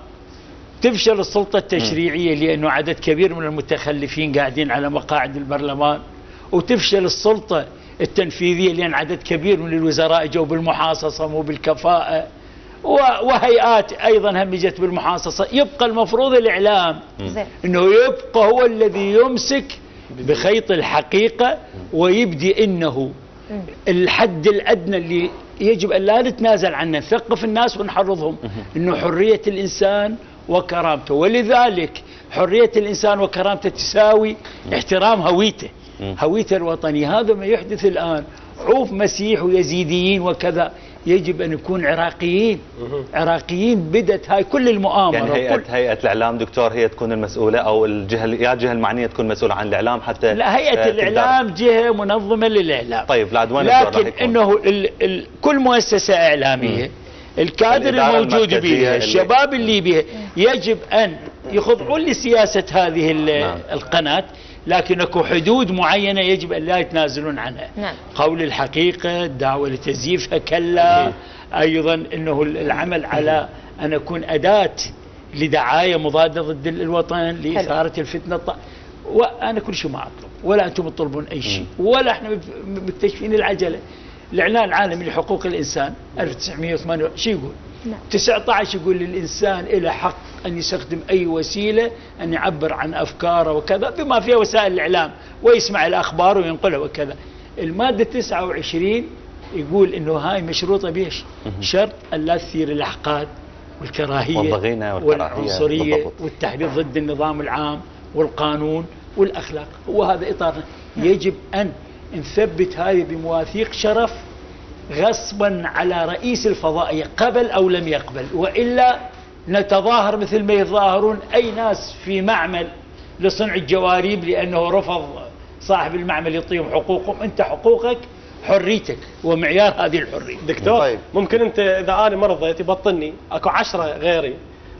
تفشل السلطة التشريعية لأنه عدد كبير من المتخلفين قاعدين على مقاعد البرلمان، وتفشل السلطة التنفيذية لأن عدد كبير من الوزراء جو بالمحاصصة مو بالكفاءة، وهيئات أيضا همجت بالمحاصصة، يبقى المفروض الإعلام أنه يبقى هو الذي يمسك بخيط الحقيقة ويبدي أنه الحد الأدنى اللي يجب أن لا نتنازل عنه، نثقف الناس ونحرضهم أنه حرية الإنسان وكرامته، ولذلك حرية الإنسان وكرامته تساوي احترام هويته الوطنية. هذا ما يحدث الآن، عوف مسيح ويزيديين وكذا، يجب أن يكون عراقيين بدت هاي كل المؤامرة. يعني هيئة الإعلام دكتور هي تكون المسؤولة، أو الجهة المعنية تكون مسؤولة عن الإعلام حتى؟ لا، هيئة الإعلام جهة منظمة للإعلام. طيب لكن إنه كل مؤسسة إعلامية الكادر الموجود بها، الشباب اللي بها، يجب أن يخضعون لسياسة هذه القناة، لكن اكو حدود معينة يجب أن لا يتنازلون عنها. قول الحقيقة، الدعوة لتزييفها كلا، أيضا أنه العمل على أن أكون أداة لدعاية مضادة ضد الوطن لإثارة الفتنة. وأنا كل شيء ما أطلب، ولا أنتم تطلبون أي شيء، ولا احنا مكتشفين العجلة. الإعلان العالمي لحقوق الإنسان 1908 شو يقول؟ 19 يقول للإنسان إلى حق أن يستخدم أي وسيلة أن يعبر عن أفكاره وكذا، بما فيها وسائل الإعلام، ويسمع الأخبار وينقلها وكذا. المادة 29 يقول إنه هاي مشروطة بيش؟ شرط أن لا تثير الأحقاد والكراهية والعنصرية والتحريض ضد النظام العام والقانون والأخلاق. وهذا إطارنا. يجب أن نثبت هذه بمواثيق شرف غصبا على رئيس الفضائية، قبل أو لم يقبل، وإلا نتظاهر مثل ما يتظاهرون أي ناس في معمل لصنع الجواريب لأنه رفض صاحب المعمل يعطيهم حقوقهم. أنت حقوقك حريتك ومعيار هذه الحرية. دكتور طيب. ممكن أنت إذا أنا مرضى يبطلني أكو 10 غيري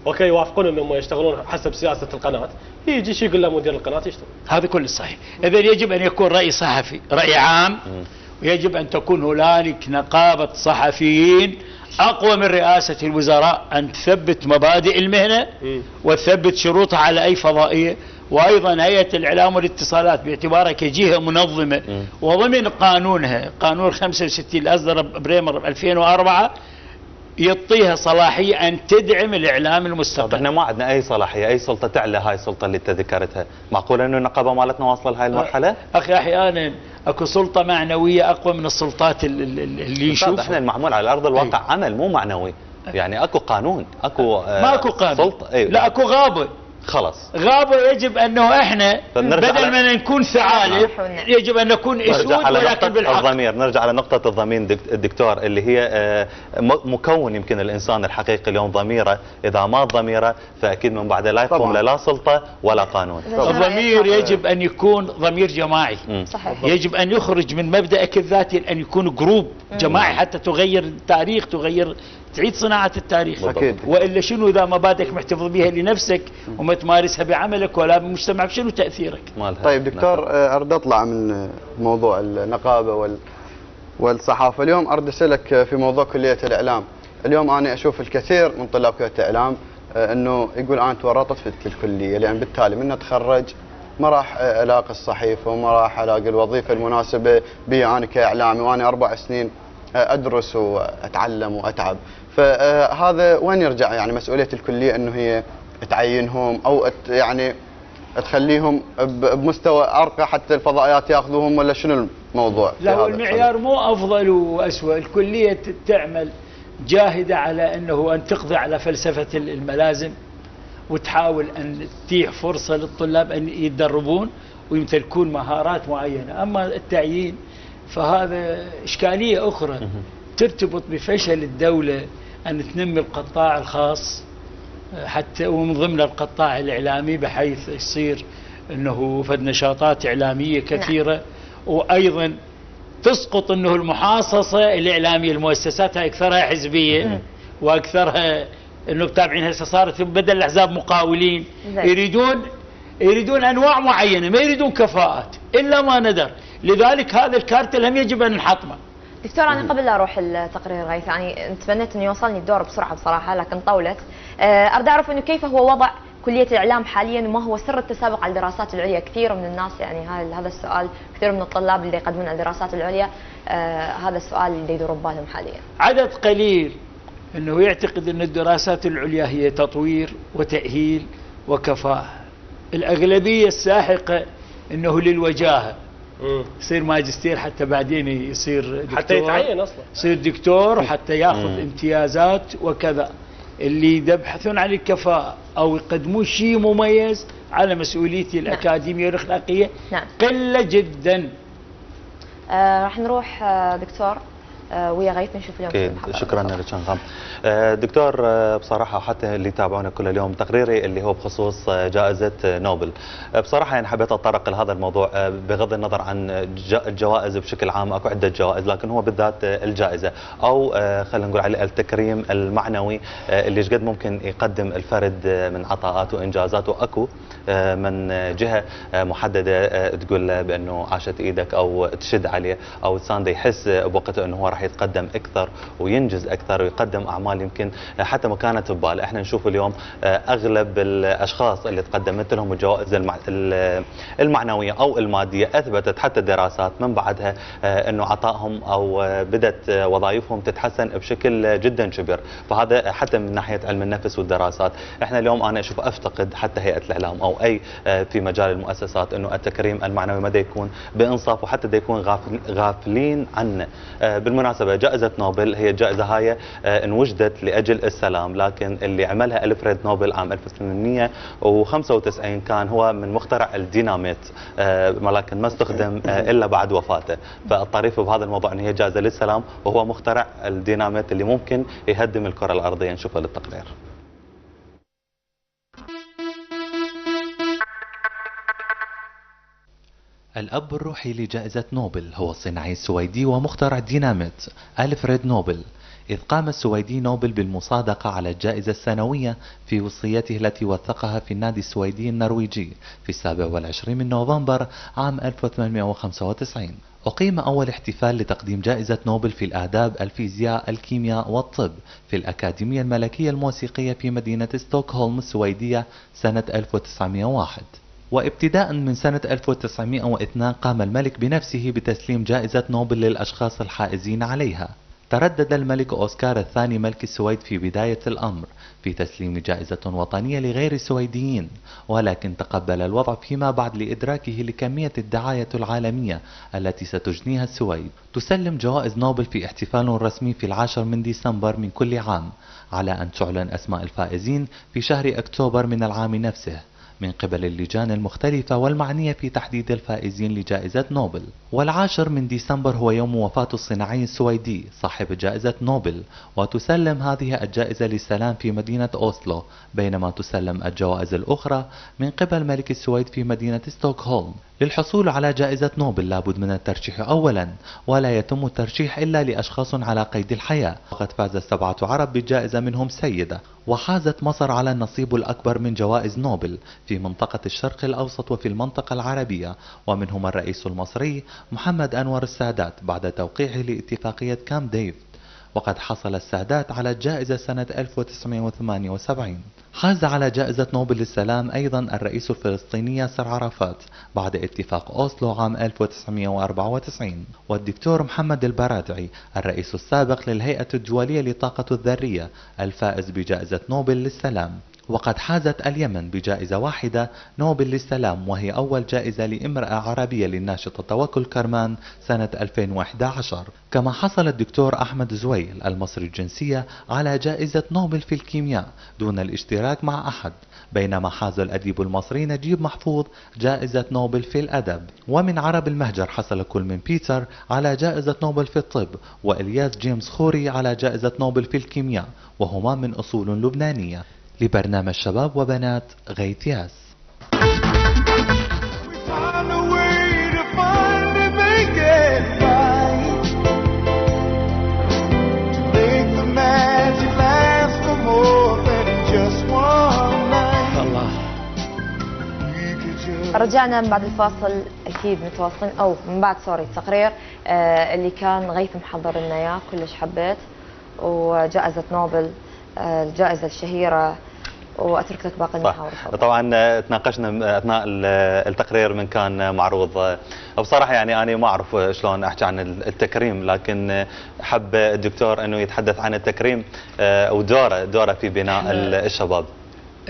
اوكي يوافقون انهم يشتغلون حسب سياسه القناه، يجي شي يقول له مدير القناه يشتغل. هذا كله صحيح. اذا يجب ان يكون راي صحفي راي عام، ويجب ان تكون هنالك نقابه صحفيين اقوى من رئاسه الوزراء، ان تثبت مبادئ المهنه وتثبت شروطها على اي فضائيه. وايضا هيئه الاعلام والاتصالات باعتبارها كجهه منظمه وضمن قانونها، قانون 65 اللي اصدر بريمر 2004 يعطيها صلاحيه ان تدعم الاعلام المستقل. احنا ما عندنا اي صلاحيه، اي سلطه تعلى هاي السلطه اللي انت ذكرتها. معقوله انه النقابه مالتنا واصله لهاي المرحله؟ اخي احيانا اكو سلطه معنويه اقوى من السلطات اللي نشوفها. احنا المعمول على ارض الواقع عمل مو معنوي، يعني اكو قانون، اكو ما اكو قانون سلطه. لا اكو غابه. خلاص غابه يجب انه احنا بدل ما نكون ثعالب يجب ان نكون اسود، ولكن بالحق. الضمير، نرجع على نقطه الضمير الدكتور، اللي هي مكون يمكن الانسان الحقيقي اليوم ضميره، اذا مات ضميره فاكيد من بعده لا يقوم لا سلطه ولا قانون. الضمير يجب ان يكون ضمير جماعي. صحيح. يجب ان يخرج من مبدأك الذاتي ان يكون جروب جماعي حتى تغير التاريخ، تعيد صناعة التاريخ. أكيد. وإلا شنو إذا مبادئك محتفظ بها لنفسك وما تمارسها بعملك ولا بالمجتمع، شنو تأثيرك؟ طيب دكتور، أريد أطلع من موضوع النقابة والصحافة. اليوم أريد أسألك في موضوع كلية الإعلام. اليوم أنا أشوف الكثير من طلاب كلية الإعلام أنه يقول أنا تورطت في الكلية، لأن بالتالي من أتخرج ما راح ألاقي الصحيفة وما راح ألاقي الوظيفة المناسبة بي أنا كإعلامي، وأنا 4 سنين أدرس وأتعلم وأتعب. فهذا وين يرجع؟ يعني مسؤولية الكلية أنه هي تعينهم أو يعني تخليهم بمستوى أرقى حتى الفضائيات يأخذوهم، ولا شنو الموضوع؟ لا، هو المعيار مو أفضل وأسوأ. الكلية تعمل جاهدة على أن تقضي على فلسفة الملازم، وتحاول أن تتيح فرصة للطلاب أن يتدربون ويمتلكون مهارات معينة. أما التعيين فهذا إشكالية أخرى ترتبط بفشل الدولة أن تنمي القطاع الخاص حتى ومن ضمن القطاع الإعلامي، بحيث يصير أنه فد نشاطات إعلامية كثيرة. وأيضا تسقط أنه المحاصصة الإعلامية، المؤسسات أكثرها حزبية وأكثرها أنه تابعين. هسه صارت بدل الأحزاب مقاولين، يريدون أنواع معينة، ما يريدون كفاءات إلا ما ندر. لذلك هذا الكارتل هم يجب أن نحطمه. دكتور، أنا قبل لا أروح التقرير غيث، يعني تمنيت أن يوصلني الدور بسرعة بصراحة، لكن طولت. اريد اعرف انه كيف هو وضع كليه الاعلام حاليا، وما هو سر التسابق على الدراسات العليا؟ كثير من الناس يعني هذا السؤال، كثير من الطلاب اللي يقدمون على الدراسات العليا هذا السؤال اللي يدور ببالهم حاليا. عدد قليل انه يعتقد ان الدراسات العليا هي تطوير وتاهيل وكفاءه. الاغلبيه الساحقه انه للوجاهه، يصير ماجستير حتى بعدين يصير دكتور، حتى يتعين اصلا، يصير دكتور حتى ياخذ امتيازات وكذا. اللي يبحثون عن الكفاءه او يقدمون شيء مميز على مسؤوليتي الاكاديميه والاخلاقيه قله جدا. راح نروح دكتور ويا غيث نشوف اليوم أكيد. شكرا لك انغام. دكتور، بصراحه حتى اللي يتابعونا كل اليوم تقريري اللي هو بخصوص جائزه نوبل، بصراحه يعني حبيت اتطرق لهذا الموضوع بغض النظر عن الجوائز بشكل عام. اكو عده جوائز لكن هو بالذات الجائزه او خلينا نقول عليه التكريم المعنوي اللي ايش قد ممكن يقدم الفرد من عطاءات وانجازات، واكو من جهه محدده تقول له بانه عاشت ايدك او تشد عليه او تسانده يحس بوقته انه هو راح يتقدم اكثر وينجز اكثر ويقدم اعمال يمكن حتى ما كانت بباله. احنا نشوف اليوم اغلب الاشخاص اللي تقدمت لهم الجوائز المعنويه او الماديه اثبتت حتى دراسات من بعدها انه عطائهم او بدات وظائفهم تتحسن بشكل جدا كبير. فهذا حتى من ناحيه علم النفس والدراسات. احنا اليوم انا اشوف افتقد حتى هيئه الاعلام او اي في مجال المؤسسات انه التكريم المعنوي ما يكون بانصاف وحتى دا يكون غافلين عنه. بالمناسبة جائزة نوبل هي الجائزة هاي انوجدت لأجل السلام، لكن اللي عملها ألفريد نوبل عام 1895 كان هو من مخترع الديناميت، ولكن ما استخدم إلا بعد وفاته. فالطريف بهذا الموضوع أن هي جائزة للسلام وهو مخترع الديناميت اللي ممكن يهدم الكرة الأرضية. نشوفه للتقرير. الأب الروحي لجائزة نوبل هو الصناعي السويدي ومخترع الديناميت ألفريد نوبل، إذ قام السويدي نوبل بالمصادقة على الجائزة السنوية في وصيته التي وثقها في النادي السويدي النرويجي في 27 من نوفمبر عام 1895. أقيم أول احتفال لتقديم جائزة نوبل في الآداب، الفيزياء، الكيمياء والطب في الأكاديمية الملكية الموسيقية في مدينة ستوكهولم السويدية سنة 1901. وابتداء من سنة 1902 قام الملك بنفسه بتسليم جائزة نوبل للأشخاص الحائزين عليها. تردد الملك أوسكار الثاني ملك السويد في بداية الأمر في تسليم جائزة وطنية لغير السويديين، ولكن تقبل الوضع فيما بعد لإدراكه لكمية الدعاية العالمية التي ستجنيها السويد. تسلم جوائز نوبل في احتفال رسمي في 10 من ديسمبر من كل عام، على أن تعلن أسماء الفائزين في شهر أكتوبر من العام نفسه من قبل اللجان المختلفة والمعنية في تحديد الفائزين لجائزة نوبل. وال10 من ديسمبر هو يوم وفاة الصناعي السويدي صاحب جائزة نوبل، وتسلم هذه الجائزة للسلام في مدينة أوسلو، بينما تسلم الجوائز الأخرى من قبل ملك السويد في مدينة ستوكهولم. للحصول على جائزة نوبل لابد من الترشيح أولا، ولا يتم الترشيح إلا لأشخاص على قيد الحياة. وقد فاز 7 عرب بالجائزة منهم سيدة. وحازت مصر على النصيب الأكبر من جوائز نوبل في منطقة الشرق الأوسط وفي المنطقة العربية، ومنهم الرئيس المصري محمد أنور السادات بعد توقيعه لاتفاقية كامب ديفيد. وقد حصل السادات على الجائزة سنة 1978. حاز على جائزة نوبل للسلام أيضا الرئيس الفلسطيني ياسر عرفات بعد اتفاق أوسلو عام 1994، والدكتور محمد البرادعي الرئيس السابق للهيئة الدولية للطاقة الذرية الفائز بجائزة نوبل للسلام. وقد حازت اليمن بجائزة واحدة نوبل للسلام، وهي أول جائزة لامرأة عربية للناشطة توكل كرمان سنة 2011. كما حصل الدكتور أحمد زويل المصري الجنسية على جائزة نوبل في الكيمياء دون الاشتراك مع أحد، بينما حاز الأديب المصري نجيب محفوظ جائزة نوبل في الأدب. ومن عرب المهجر حصل كل من بيتر على جائزة نوبل في الطب، وإلياس جيمس خوري على جائزة نوبل في الكيمياء، وهما من أصول لبنانية. لبرنامج شباب وبنات غيث ياس. رجعنا من بعد الفاصل، اكيد متواصلين او من بعد التقرير اللي كان غيث محضر لنا اياه، كلش حبيت. وجائزة نوبل الجائزة الشهيرة، وأترك لك باقي المحاور. طبعا تناقشنا اثناء التقرير من كان معروض. بصراحه يعني انا ما اعرف شلون احكي عن التكريم، لكن حب الدكتور انه يتحدث عن التكريم ودوره في بناء الشباب.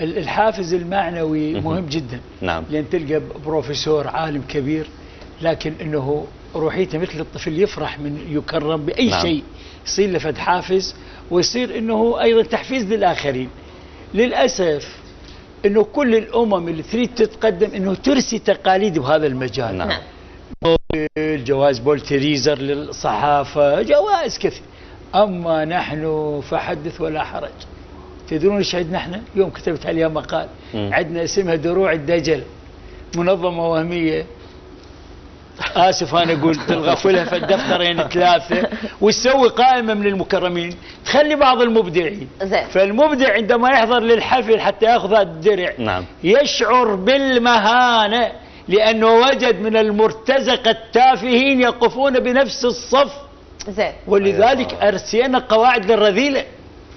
الحافز المعنوي مهم جدا. نعم. لان تلقى بروفيسور عالم كبير لكن انه روحيته مثل الطفل يفرح من يكرم باي نعم. شيء، يصير له فد حافز ويصير انه ايضا تحفيز للاخرين. للاسف انه كل الامم اللي تريد تتقدم انه ترسي تقاليد بهذا المجال. نعم. جوائز بولتريزر للصحافه، جوائز كثير. اما نحن فحدث ولا حرج. تدرون ايش عندنا احنا؟ يوم كتبت عليها مقال، عندنا اسمها دروع الدجل، منظمه وهميه. اسف انا اقول تلغفلها في الدفترين 3 وتسوي قائمه من المكرمين، تخلي بعض المبدعين. فالمبدع عندما يحضر للحفل حتى ياخذ الدرع نعم. يشعر بالمهانه لانه وجد من المرتزقه التافهين يقفون بنفس الصف. ولذلك ارسينا قواعد للرذيله.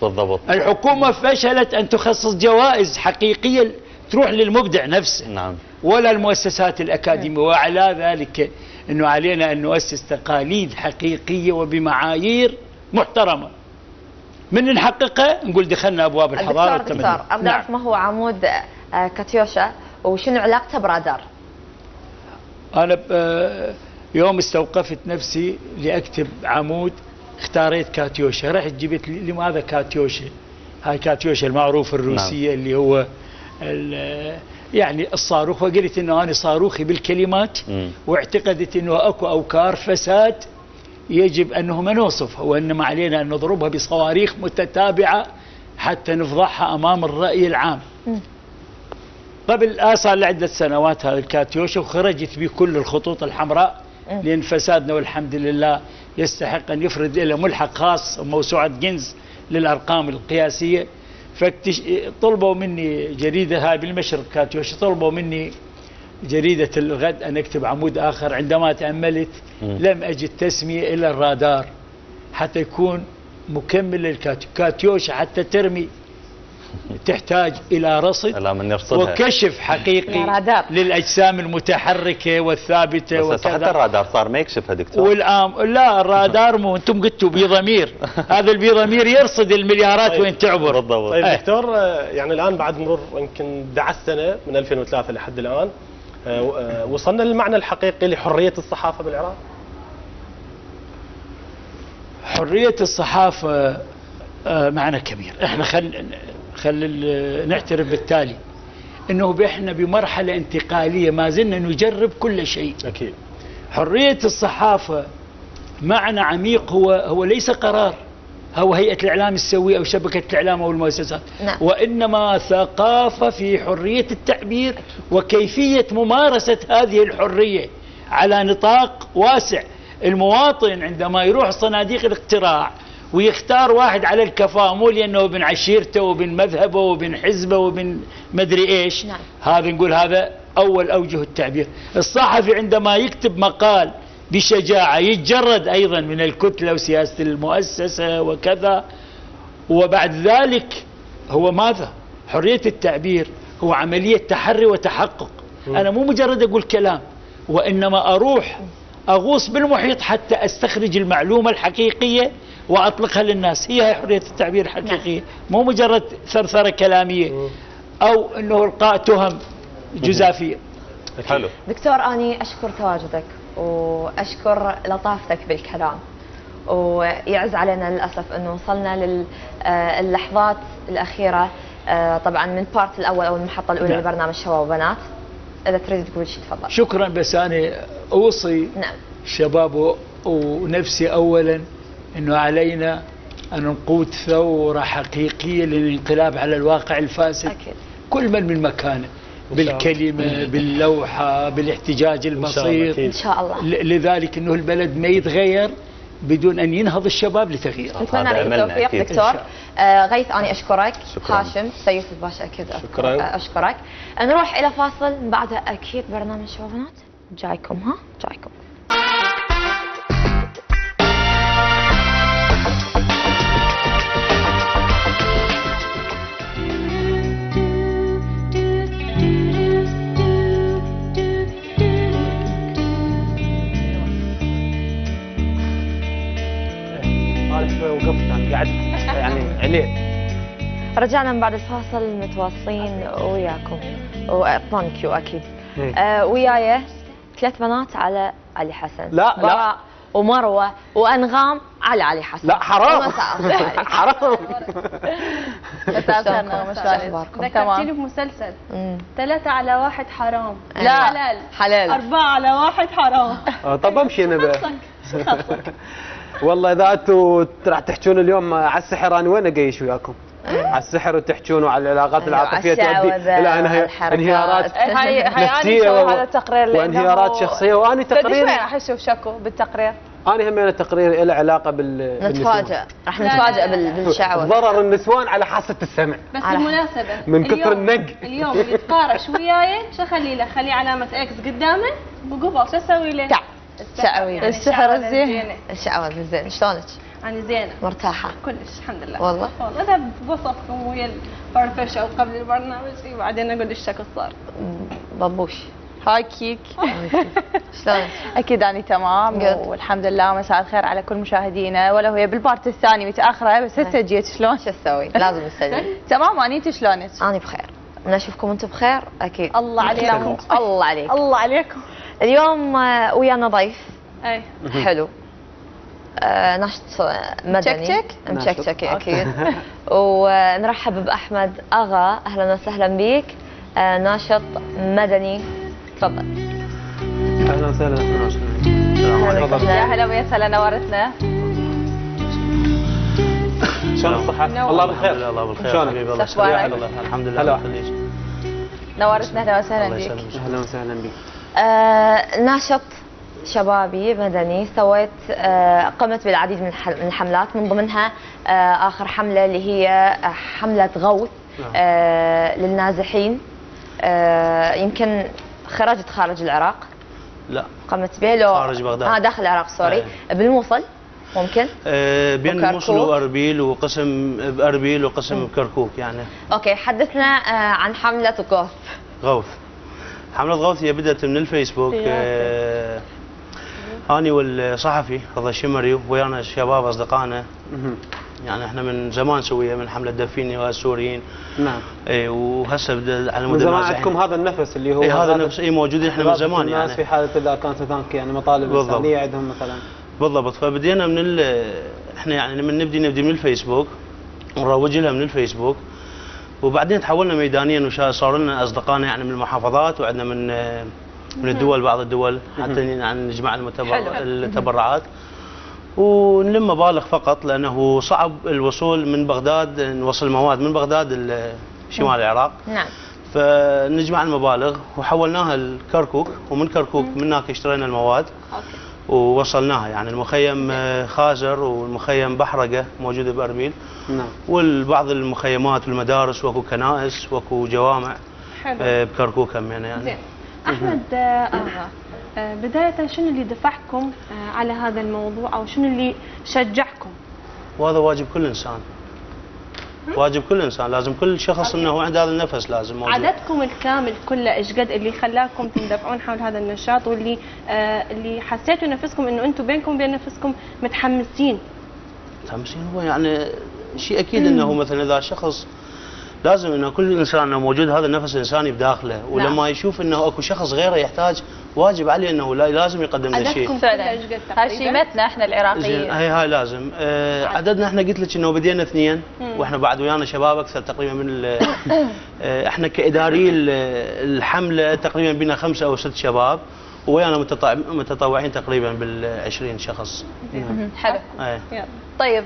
بالضبط. الحكومه فشلت ان تخصص جوائز حقيقيه تروح للمبدع نفسه. نعم. ولا المؤسسات الأكاديمية. وعلى ذلك أنه علينا أن نؤسس تقاليد حقيقية وبمعايير محترمة. من نحققها نقول دخلنا أبواب الحضارة. دكتور أبدأ أعرف ما هو عمود كاتيوشا وشنو علاقته برادار؟ أنا يوم استوقفت نفسي لأكتب عمود اختاريت كاتيوشا. رحت جبت لماذا كاتيوشا؟ هاي كاتيوشا المعروفة الروسية. نعم. اللي هو يعني الصاروخ، وقلت انه انا صاروخي بالكلمات. واعتقدت انه اكو اوكار فساد يجب انه ما نوصفها، وانما علينا ان نضربها بصواريخ متتابعه حتى نفضحها امام الراي العام. قبل صار لعده سنوات هذا الكاتيوشا وخرجت بكل الخطوط الحمراء لان فسادنا والحمد لله يستحق ان يفرض له ملحق خاص وموسوعه جينز للارقام القياسيه. طلبوا مني جريدة هاي بالمشرق كاتيوشا، طلبوا مني جريدة الغد أن أكتب عمود آخر. عندما تأملت لم أجد تسمية إلا الرادار حتى يكون مكمل للكاتيوشا. حتى ترمي تحتاج إلى رصد وكشف حقيقي للأجسام المتحركة والثابتة بس حتى الرادار صار ما يكشفها دكتور. لا الرادار مو انتم قلتوا بيضمير. هذا البيضمير يرصد المليارات. طيب. وين تعبر. بالضبط. طيب دكتور يعني الآن بعد مرور يمكن 11 سنة من 2003 لحد الآن وصلنا للمعنى الحقيقي لحرية الصحافة بالعراق؟ حرية الصحافة معنى كبير. احنا خل نعترف بالتالي انه احنا بمرحله انتقاليه ما زلنا نجرب كل شيء. اكيد. حريه الصحافه معنى عميق، هو ليس قرار هو هيئه الاعلام السويه او شبكه الاعلام او المؤسسات. نعم. وانما ثقافه في حريه التعبير وكيفيه ممارسه هذه الحريه على نطاق واسع. المواطن عندما يروح صناديق الاقتراع ويختار واحد على الكفاءة مو لأنه ابن عشيرته وابن مذهبه وابن حزبه وابن مدري إيش. نعم. هذا نقول هذا أول أوجه التعبير. الصحفي عندما يكتب مقال بشجاعة يتجرد أيضا من الكتلة وسياسة المؤسسة وكذا. وبعد ذلك هو ماذا؟ حرية التعبير هو عملية تحري وتحقق. أنا مو مجرد أقول كلام وإنما أروح أغوص بالمحيط حتى أستخرج المعلومة الحقيقية وأطلقها للناس. هي حرية التعبير الحقيقية. مو مجرد ثرثرة كلامية أو أنه إلقاء تهم جزافية. حلو. دكتور أني أشكر تواجدك وأشكر لطافتك بالكلام، ويعز علينا للأسف أنه وصلنا للحظات الأخيرة طبعا من بارت الأول أو المحطة الأولى. نعم. لبرنامج شباب وبنات. إذا تريد تقول شيء تفضل. شكرا. بس أنا أوصي نعم. شباب ونفسي أولا أنه علينا أن نقود ثورة حقيقية للانقلاب على الواقع الفاسد. أكيد. كل من مكانه بالكلمة باللوحة بالاحتجاج البسيط إن شاء الله. لذلك أنه البلد ما يتغير بدون أن ينهض الشباب لتغيير. نتمنى لك التوفيق دكتور. غيث أنا أشكرك. شكرا. هاشم سيف الباشا أكيد شكرا. أشكرك. نروح إلى فاصل بعدها أكيد برنامج شباب وبنات جايكم. جايكم. قاعد يعني عليه. رجعنا من بعد الفاصل متواصلين وياكم وثانك يو اكيد. وياي 3 بنات على علي حسن. لا براء ومروه وانغام على علي حسن. لا حرام حرام. مساء الخير نغمة، شلون اخباركم؟ ذكرتيني بمسلسل 3 على 1 حرام. لا حلال حلال 4 على 1 حرام. طب امشي انا بقى. والله اذا انتم راح تحجون اليوم على السحر، انا وين اقيش وياكم؟ على السحر وتحجون وعلى العلاقات العاطفيه تؤدي الى انهيارات نفسيه هذا تقرير وانهيارات شخصيه. وانا تقرير راح اشوف شكو بالتقرير. انا همين تقرير له علاقه نتفاجئ، راح نتفاجئ بالشعوذه. ضرر النسوان على حاسه السمع. بس بالمناسبه من كثر النق اليوم اللي يتقارش وياي شو اخلي له؟ خليه علامه اكس قدامه وقبل شو اسوي له؟ السحر الزين، الشعوذه الزين. شلونك؟ أنا زينة مرتاحة كلش الحمد لله. والله أنا بوصفكم ويا الفرفشة وقبل البرنامج وبعدين أقول الشكل صار. بابوش هاي كيك. شلونك؟ أكيد أنا تمام والحمد لله. مساء الخير على كل مشاهدينا، ولو هي بالبارت الثاني متأخرة بس هسه جيت. شلون؟ شو أسوي؟ لازم نسجل. تمام. أنت شلونك؟ أنا بخير، نشوفكم أنتم بخير أكيد. الله عليكم. الله عليك. الله عليكم. اليوم ويانا ضيف. أي حلو. ناشط مدني مشكشك اكيد. ونرحب باحمد اغا، اهلا وسهلا بك. ناشط مدني، تفضل. اهلا وسهلا. يا هلا ويا سهلا، نورتنا. شلون الصحة؟ الله بالخير. الله بالخير. شلونك؟ حبيبي الله يسلمك. الحمد لله. الله يخليك. نورتنا، اهلا وسهلا بك. اهلا وسهلا بك. ناشط شبابي مدني، سويت قمت بالعديد من الحملات، من ضمنها اخر حمله اللي هي حمله غوث للنازحين. يمكن خرجت خارج العراق. لا قمت به لو خارج بغداد. داخل العراق سوري. بالموصل ممكن بين الموصل واربيل، وقسم باربيل وقسم بكركوك يعني. اوكي، حدثنا عن حمله غوث. غوث حمله غوث هي بدات من الفيسبوك. أنا والصحفي رضا الشمري ويانا الشباب أصدقائنا، يعني احنا من زمان سوية من حملة دفيني والسوريين. نعم. وهسه على مود من زمان عندكم هذا النفس اللي هو هذا النفس موجودين احنا من زمان يعني. الناس في حالة إذا كانت هناك يعني مطالب إنسانية عندهم مثلا. بالضبط. فبدينا من احنا يعني لما نبدي من الفيسبوك ونروج لها من الفيسبوك، وبعدين تحولنا ميدانيا وصار لنا أصدقائنا يعني من المحافظات، وعندنا من الدول، بعض الدول حتى يعني نجمع التبرعات ونلم مبالغ فقط، لانه صعب الوصول من بغداد، نوصل مواد من بغداد شمال العراق. نعم. فنجمع المبالغ وحولناها لكركوك، ومن كركوك من هناك اشترينا المواد ووصلناها. يعني المخيم خازر والمخيم بحرقه موجوده باربيل. نعم. والبعض المخيمات والمدارس واكو كنائس واكو جوامع بكركوك هم يعني. زين. أحمد آغا، بداية شنو اللي دفعكم على هذا الموضوع، أو شنو اللي شجعكم؟ وهذا واجب كل إنسان. واجب كل إنسان، لازم كل شخص إنه عنده هذا النفس لازم موجود. عددكم الكامل كله إيش قد اللي خلاكم تندفعون حول هذا النشاط، واللي اللي حسيتوا نفسكم إنه أنتم بينكم وبين نفسكم متحمسين؟ متحمسين هو يعني شيء أكيد إنه مثلا إذا شخص لازم انه كل انسان انه موجود هذا النفس الانساني بداخله، ولما يشوف انه اكو شخص غيره يحتاج، واجب عليه انه لازم يقدم له شيء. عددكم فعلا هاي شيمتنا احنا العراقيين. هاي لازم. عددنا احنا قلت لك انه بدينا 2، واحنا بعد ويانا شباب اكثر تقريبا من احنا كاداري الحمله تقريبا بنا 5 أو 6 شباب، ويانا متطوعين تقريبا بال20 شخص. حلو. طيب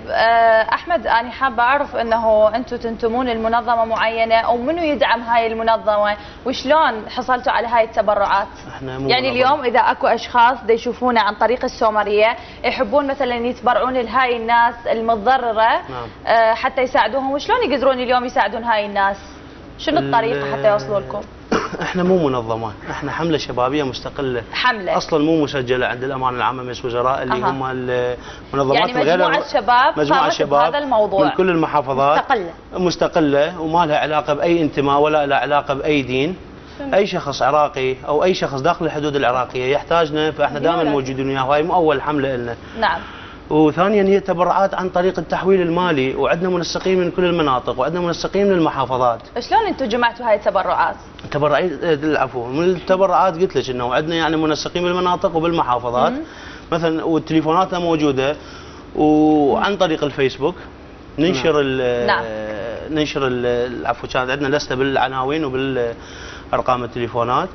احمد، انا حابه اعرف انه انتم تنتمون لمنظمه معينه، ومنو يدعم هاي المنظمه، وشلون حصلتوا على هاي التبرعات؟ يعني اليوم اذا اكو اشخاص دا يشوفونا عن طريق السومريه يحبون مثلا يتبرعون لهاي الناس المتضرره حتى يساعدوهم، وشلون يقدرون اليوم يساعدون هاي الناس؟ شنو الطريقه حتى يوصلوا لكم؟ احنا مو منظمات، احنا حمله شبابيه مستقله. حمله اصلا مو مسجله عند الامانه العامه مجلس وزراء اللي هم المنظمات يعني مجموعه شباب، مجموعه شباب هذا الموضوع من كل المحافظات، مستقله وما لها علاقه باي انتماء ولا لها علاقه باي دين. اي شخص عراقي او اي شخص داخل الحدود العراقيه يحتاجنا، فاحنا دائما موجودين وياه، وهي مو اول حمله لنا. نعم. وثانيا هي تبرعات عن طريق التحويل المالي، وعندنا منسقين من كل المناطق وعندنا منسقين من المحافظات. شلون انتم جمعتوا هاي التبرعات؟ العفو، من التبرعات قلت لك انه عندنا يعني منسقين بالمناطق وبالمحافظات مثلا، والتليفوناتنا موجوده، وعن طريق الفيسبوك ننشر نعم. ننشر العفو، كانت عندنا لسته بالعناوين وبالارقام التليفونات،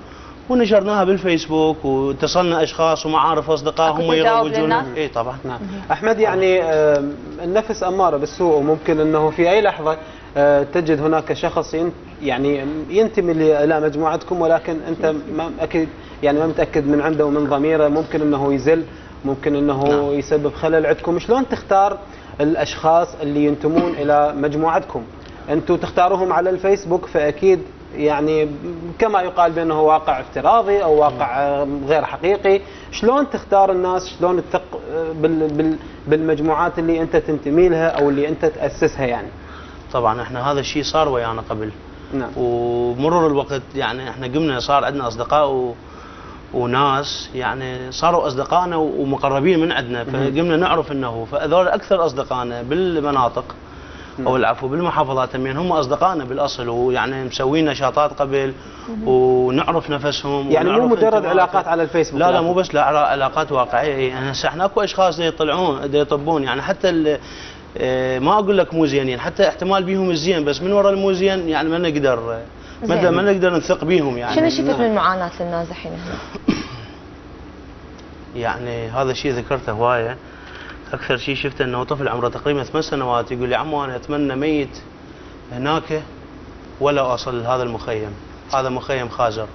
ونشرناها بالفيسبوك، واتصلنا اشخاص ومعارف اصدقاء هم يروجون. اي طبعا. نعم. احمد، يعني النفس اماره بالسوء، وممكن انه في اي لحظه تجد هناك شخص يعني ينتمي الى مجموعتكم، ولكن انت ما اكيد يعني ما متاكد من عنده ومن ضميره، ممكن انه يزل، ممكن انه يسبب خلل عندكم. شلون تختار الاشخاص اللي ينتمون الى مجموعتكم؟ انتم تختاروهم على الفيسبوك، فاكيد يعني كما يقال بانه واقع افتراضي او واقع غير حقيقي. شلون تختار الناس؟ شلون تثق بالمجموعات اللي انت تنتمي لها او اللي انت تاسسها يعني؟ طبعا احنا هذا الشيء صار ويانا قبل. نعم. ومرور الوقت يعني احنا قمنا صار عندنا اصدقاء وناس يعني صاروا اصدقائنا ومقربين من عندنا، فقمنا نعرف انه فهذول اكثر اصدقائنا بالمناطق او العفو بالمحافظات هم اصدقائنا بالاصل، ويعني مسوين نشاطات قبل ونعرف نفسهم. يعني مو مجرد علاقات على الفيسبوك؟ لا مو بس، لا علاقات واقعيه. يعني هسه احنا اكو اشخاص يطلعون يطبون، يعني حتى ما اقول لك مو زينين، حتى احتمال بيهم الزين، بس من وراء المو زين يعني ما نقدر نثق بيهم. يعني شنو شفت من معاناه النازحين هنا؟ يعني هذا الشيء ذكرته هوايه. اكثر شيء شفته انه طفل عمره تقريبا 8 سنوات يقول لي عمو انا اتمنى ميت هناك ولا اصل هذا المخيم، هذا مخيم خازر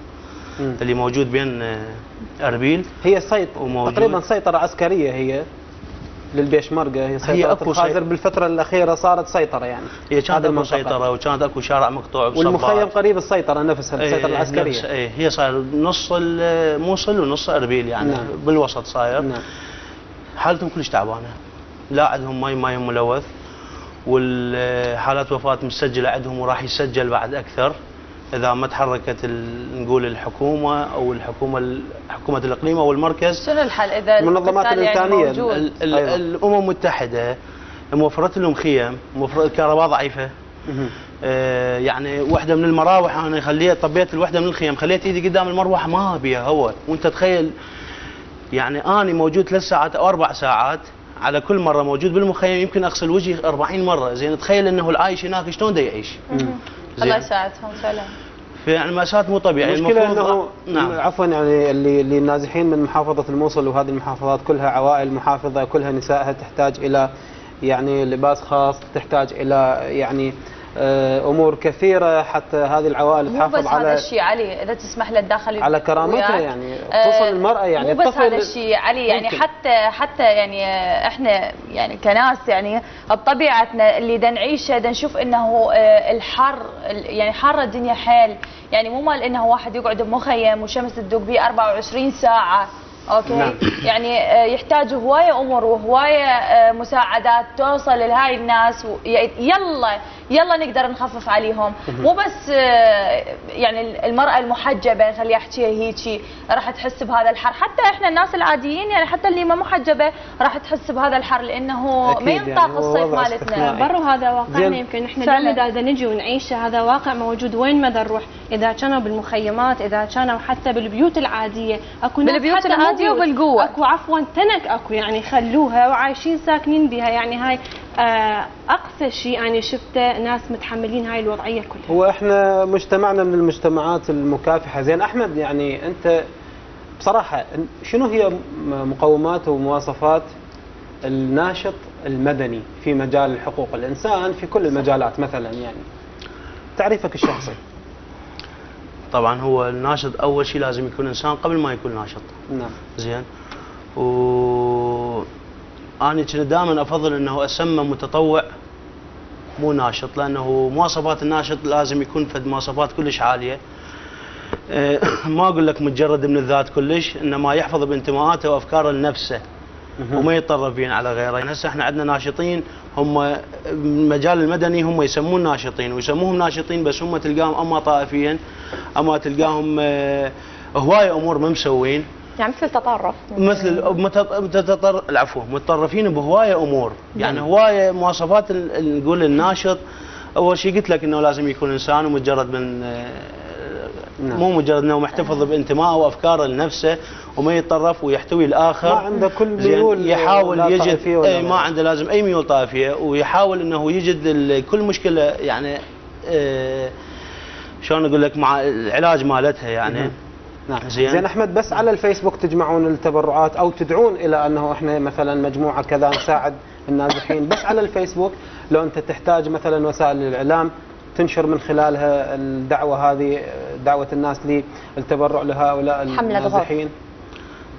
اللي موجود بين اربيل. هي تقريبا سيطره عسكريه هي للبيشمركه، هي سيطره الخازر بالفتره الاخيره صارت سيطره يعني. هي كانت اكو سيطره، وكانت اكو شارع مقطوع بصباط، والمخيم قريب السيطره نفسها، السيطره العسكريه. هي صار نص موصل ونص اربيل يعني. نعم. بالوسط صاير. نعم. حالتهم كلش تعبانه، لا عندهم ماي ملوث، والحالات وفاه مسجله عندهم وراح يسجل بعد اكثر اذا ما تحركت نقول الحكومه او حكومه الاقليم او المركز. شنو الحل اذا المنظمات الانسانيه يعني الامم المتحده موفرت لهم خيم، موفرت كهرباء ضعيفه. يعني وحده من المراوح انا خليها طبيت الوحده من الخيم، خليت ايدي قدام المروحه ما بيها هواء، وانت تخيل يعني اني موجود 3 ساعات او 4 ساعات على كل مره موجود بالمخيم، يمكن اغسل وجهي 40 مره. زين تخيل انه العايش هناك شلون دا يعيش. الله يساعدهم فعلا. يعني مأساة مو طبيعية. المشكلة انه عفوا يعني اللي النازحين من محافظة الموصل، وهذه المحافظات كلها عوائل محافظة، كلها نسائها تحتاج الى يعني لباس خاص، تحتاج الى يعني امور كثيره حتى هذه العوائل تحافظ على هذا الشيء علي، اذا تسمح لي تدخل على كرامتها يعني، خصوصا المراه يعني. مو بس هذا الشيء علي، يعني حتى يعني احنا يعني كناس يعني بطبيعتنا اللي دا نعيشه دا نشوف انه الحر يعني حاره الدنيا حيل، يعني مو مال انه واحد يقعد بمخيم وشمس تدق بيه 24 ساعه. اوكي. نعم. يعني يحتاجوا هوايه امور وهوايه مساعدات توصل لهاي الناس، يلا نقدر نخفف عليهم. مو بس يعني المراه المحجبه خليني احكيها هيجي راح تحس بهذا الحر، حتى احنا الناس العاديين يعني حتى اللي ما محجبه راح تحس بهذا الحر، لانه ما ينطاق يعني الصيف مالتنا. برو هذا واقعنا، يمكن احنا اليوم اذا نجي ونعيشه هذا واقع موجود وين ما نروح، اذا كانوا بالمخيمات، اذا كانوا حتى بالبيوت العاديه، اكو بالبيوت العاديه وبالقوه، اكو عفوا تنك اكو يعني خلوها وعايشين ساكنين بها. يعني هاي اقصى شيء انا شفته ناس متحملين هاي الوضعيه كلها. هو احنا مجتمعنا من المجتمعات المكافحه. زين احمد، يعني انت بصراحه شنو هي مقومات ومواصفات الناشط المدني في مجال حقوق الانسان في كل المجالات مثلا، يعني تعريفك الشخصي؟ طبعا هو الناشط اول شيء لازم يكون انسان قبل ما يكون ناشط. نعم. زين. أنا كنت دائما افضل انه اسمى متطوع مو ناشط، لانه مواصفات الناشط لازم يكون فد مواصفات كلش عاليه. ما اقول لك متجرد من الذات كلش، انما يحفظ بانتماءاته وافكاره لنفسه وما يتطرف بين على غيره. يعني هسه احنا عندنا ناشطين هم المجال المدني هم يسمون ناشطين ويسموهم ناشطين، بس هم تلقاهم اما طائفيا اما تلقاهم هوايه امور ما مسوين. يعني مثل تطرف مثل العفو متطرفين بهوايه امور، يعني هوايه مواصفات نقول الناشط. اول شيء قلت لك انه لازم يكون انسان ومجرد من مو مجرد انه محتفظ بانتمائه وافكاره لنفسه وما يتطرف ويحتوي الاخر، ما عنده كل ميول يحاول يجد ما ما عنده لازم اي ميول طائفيه، ويحاول انه يجد كل مشكله يعني شلون اقول لك مع العلاج مالتها يعني. نعم زين احمد، بس على الفيسبوك تجمعون التبرعات او تدعون الى انه احنا مثلا مجموعه كذا نساعد النازحين، بس على الفيسبوك لو انت تحتاج مثلا وسائل الاعلام تنشر من خلالها الدعوه هذه، دعوه الناس للتبرع لهؤلاء النازحين،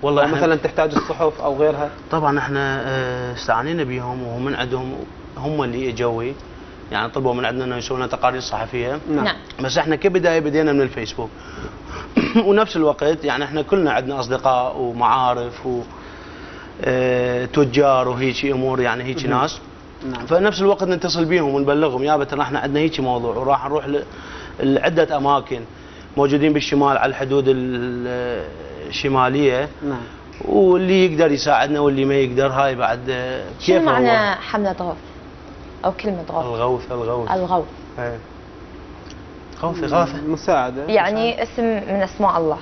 والله مثلا تحتاج الصحف او غيرها. طبعا احنا استعانينا بهم ومن عندهم هم اللي اجوا يعني طلبوا من عندنا انه يسوون تقارير صحفيه. نعم. بس احنا كبدايه بدينا من الفيسبوك ونفس الوقت يعني احنا كلنا عندنا اصدقاء ومعارف وتجار وهيك امور يعني هيك ناس. نعم. فنفس الوقت نتصل بيهم ونبلغهم يابا ترى احنا عندنا هيك موضوع وراح نروح لعده اماكن موجودين بالشمال على الحدود الشماليه. نعم. واللي يقدر يساعدنا واللي ما يقدر هاي بعد كيف. شنو معنى حملة غوث او كلمة غوث؟ الغوث. ايه غوث مساعدة يعني اسم من اسماء الله.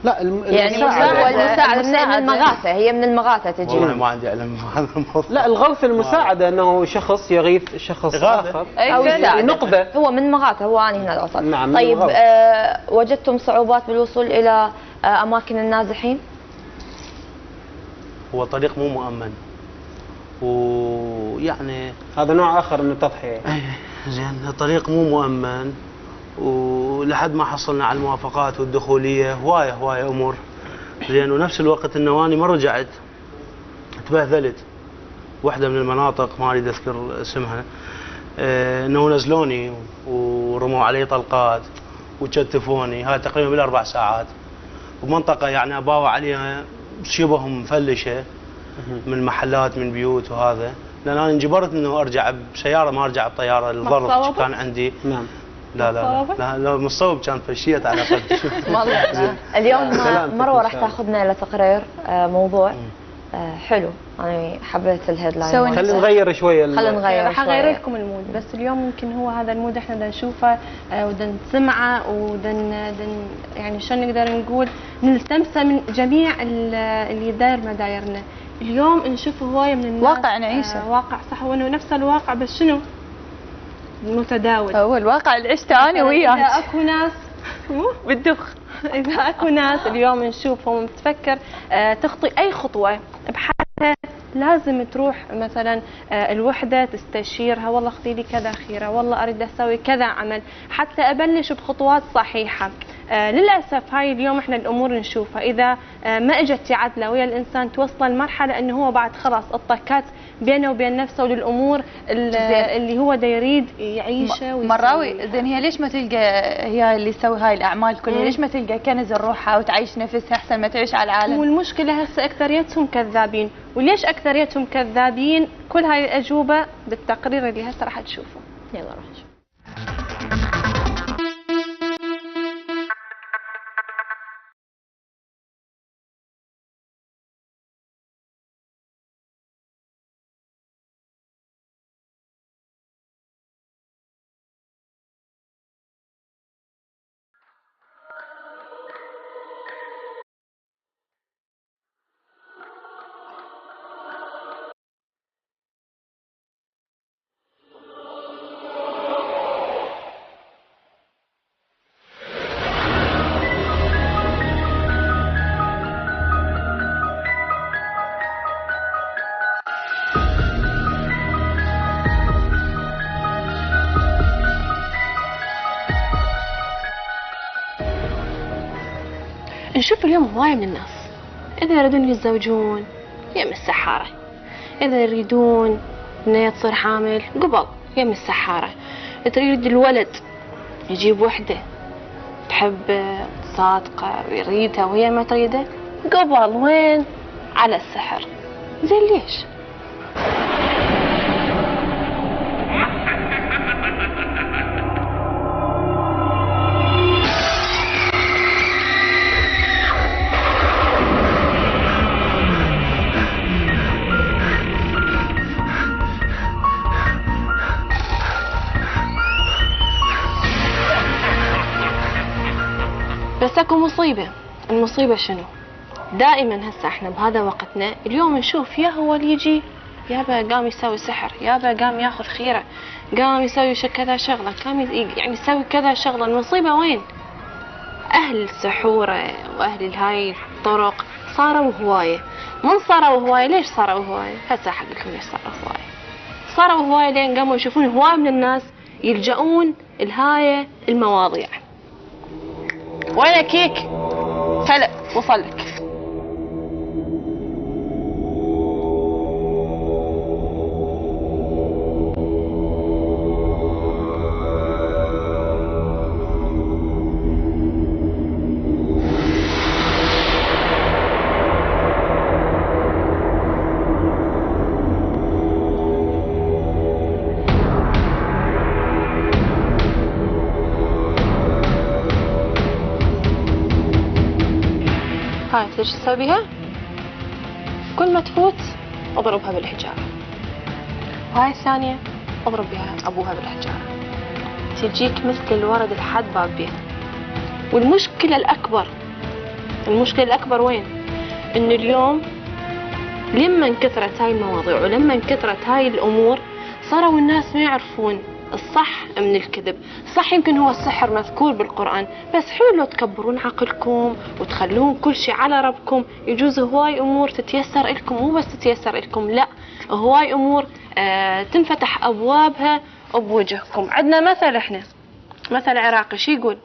لا يعني المساعدة من المغاثة، هي من المغاثة تجي. والله ما عندي علم بهذا الموضوع. لا الغوث المساعدة انه شخص يغيث شخص اخر او يساعد نقذة. هو من مغاثة، هو اني هنا الوسط. نعم. طيب وجدتم صعوبات بالوصول الى اماكن النازحين؟ هو طريق مو مؤمن ويعني هذا نوع اخر من التضحية. زين الطريق مو مؤمن ولحد ما حصلنا على الموافقات والدخوليه هوايه امور. زين ونفس الوقت انه اني ما رجعت تبهذلت واحده من المناطق ما اريد اذكر اسمها، انه نزلوني ورموا علي طلقات وكتفوني، هاي تقريبا بالاربع ساعات ومنطقه يعني اباوع عليها شبه مفلشه من محلات من بيوت وهذا، لان انا انجبرت انه ارجع بسياره ما ارجع بطياره الظرف كان عندي. نعم. لا مصوب كان فشيت على قدي. اليوم مروه راح تاخذنا الى تقرير موضوع حلو، انا حبيت الهيدلاين. خلينا نغير شويه. راح اغير لكم المود، بس اليوم يمكن هو هذا المود احنا بدنا نشوفه وبدنا نسمعه وبدنا يعني شلون نقدر نقول نلتمسه من جميع اللي داير مدايرنا. اليوم نشوف هوايه من الناس واقع نعيشه. واقع صح، وانه نفس الواقع بس شنو؟ متداول. هو الواقع اللي عشته انا وياك. اذا اكو ناس بالدخ اذا اكو ناس اليوم نشوفهم تفكر تخطي اي خطوه بحياتها لازم تروح مثلا الوحده تستشيرها، والله اختي لي كذا خيره، والله اريد اسوي كذا عمل حتى ابلش بخطوات صحيحه. للاسف هاي اليوم احنا الامور نشوفها اذا ما اجت عدله ويا الانسان توصل لمرحله انه هو بعد خلاص اطكت بينه وبين نفسه وللامور اللي هو دا يريد يعيشه مراوي. زين هي ليش ما تلقى هي اللي تسوي هاي الاعمال كلها؟ ليش ما تلقى كنز لروحها وتعيش نفسها احسن ما تعيش على العالم؟ والمشكله هسه اكثريتهم كذابين، وليش اكثريتهم كذابين؟ كل هاي الاجوبه بالتقرير اللي هسه راح تشوفه. يلا روح نشوف. نشوف اليوم هواية من الناس إذا يريدون يتزوجون يم السحارة، إذا يريدون بنية تصير حامل قبل يم السحارة، تريد الولد يجيب وحدة تحب صادقة ويريدها وهي ما تريده قبل وين؟ على السحر. زين ليش؟ اكو مصيبه، المصيبه شنو؟ دائما هسه احنا بهذا وقتنا اليوم نشوف يا هو اللي يجي يابا قام يسوي سحر، يابا قام ياخذ خيره، قام يسوي كذا شغله، قام يعني يسوي كذا شغله. المصيبه وين؟ اهل السحوره واهل هاي الطرق صاروا هوايه. من صاروا هوايه؟ ليش صاروا هوايه؟ هسه حق لكم ليش صاروا هوايه. صاروا هوايه لين قاموا يشوفون هوايه من الناس يلجؤون لهاي المواضيع. وينك هيك؟ هلا وصل لك. هاي تدري شو تسوي بيها؟ كل ما تفوت اضربها بالحجارة. وهاي الثانية اضرب بها ابوها بالحجارة. تجيك مثل الورد لحد باب بيت. والمشكلة الأكبر وين؟ إن اليوم لما انكثرت هاي المواضيع ولما انكثرت هاي الأمور صاروا الناس ما يعرفون الصح من الكذب. صح يمكن هو السحر مذكور بالقرآن، بس حلو لو تكبرون عقلكم وتخلون كل شيء على ربكم. يجوز هواي أمور تتيسر لكم، مو بس تتيسر لكم، لا هواي أمور تنفتح أبوابها بوجهكم. عندنا مثل، احنا مثل عراقي شو يقول؟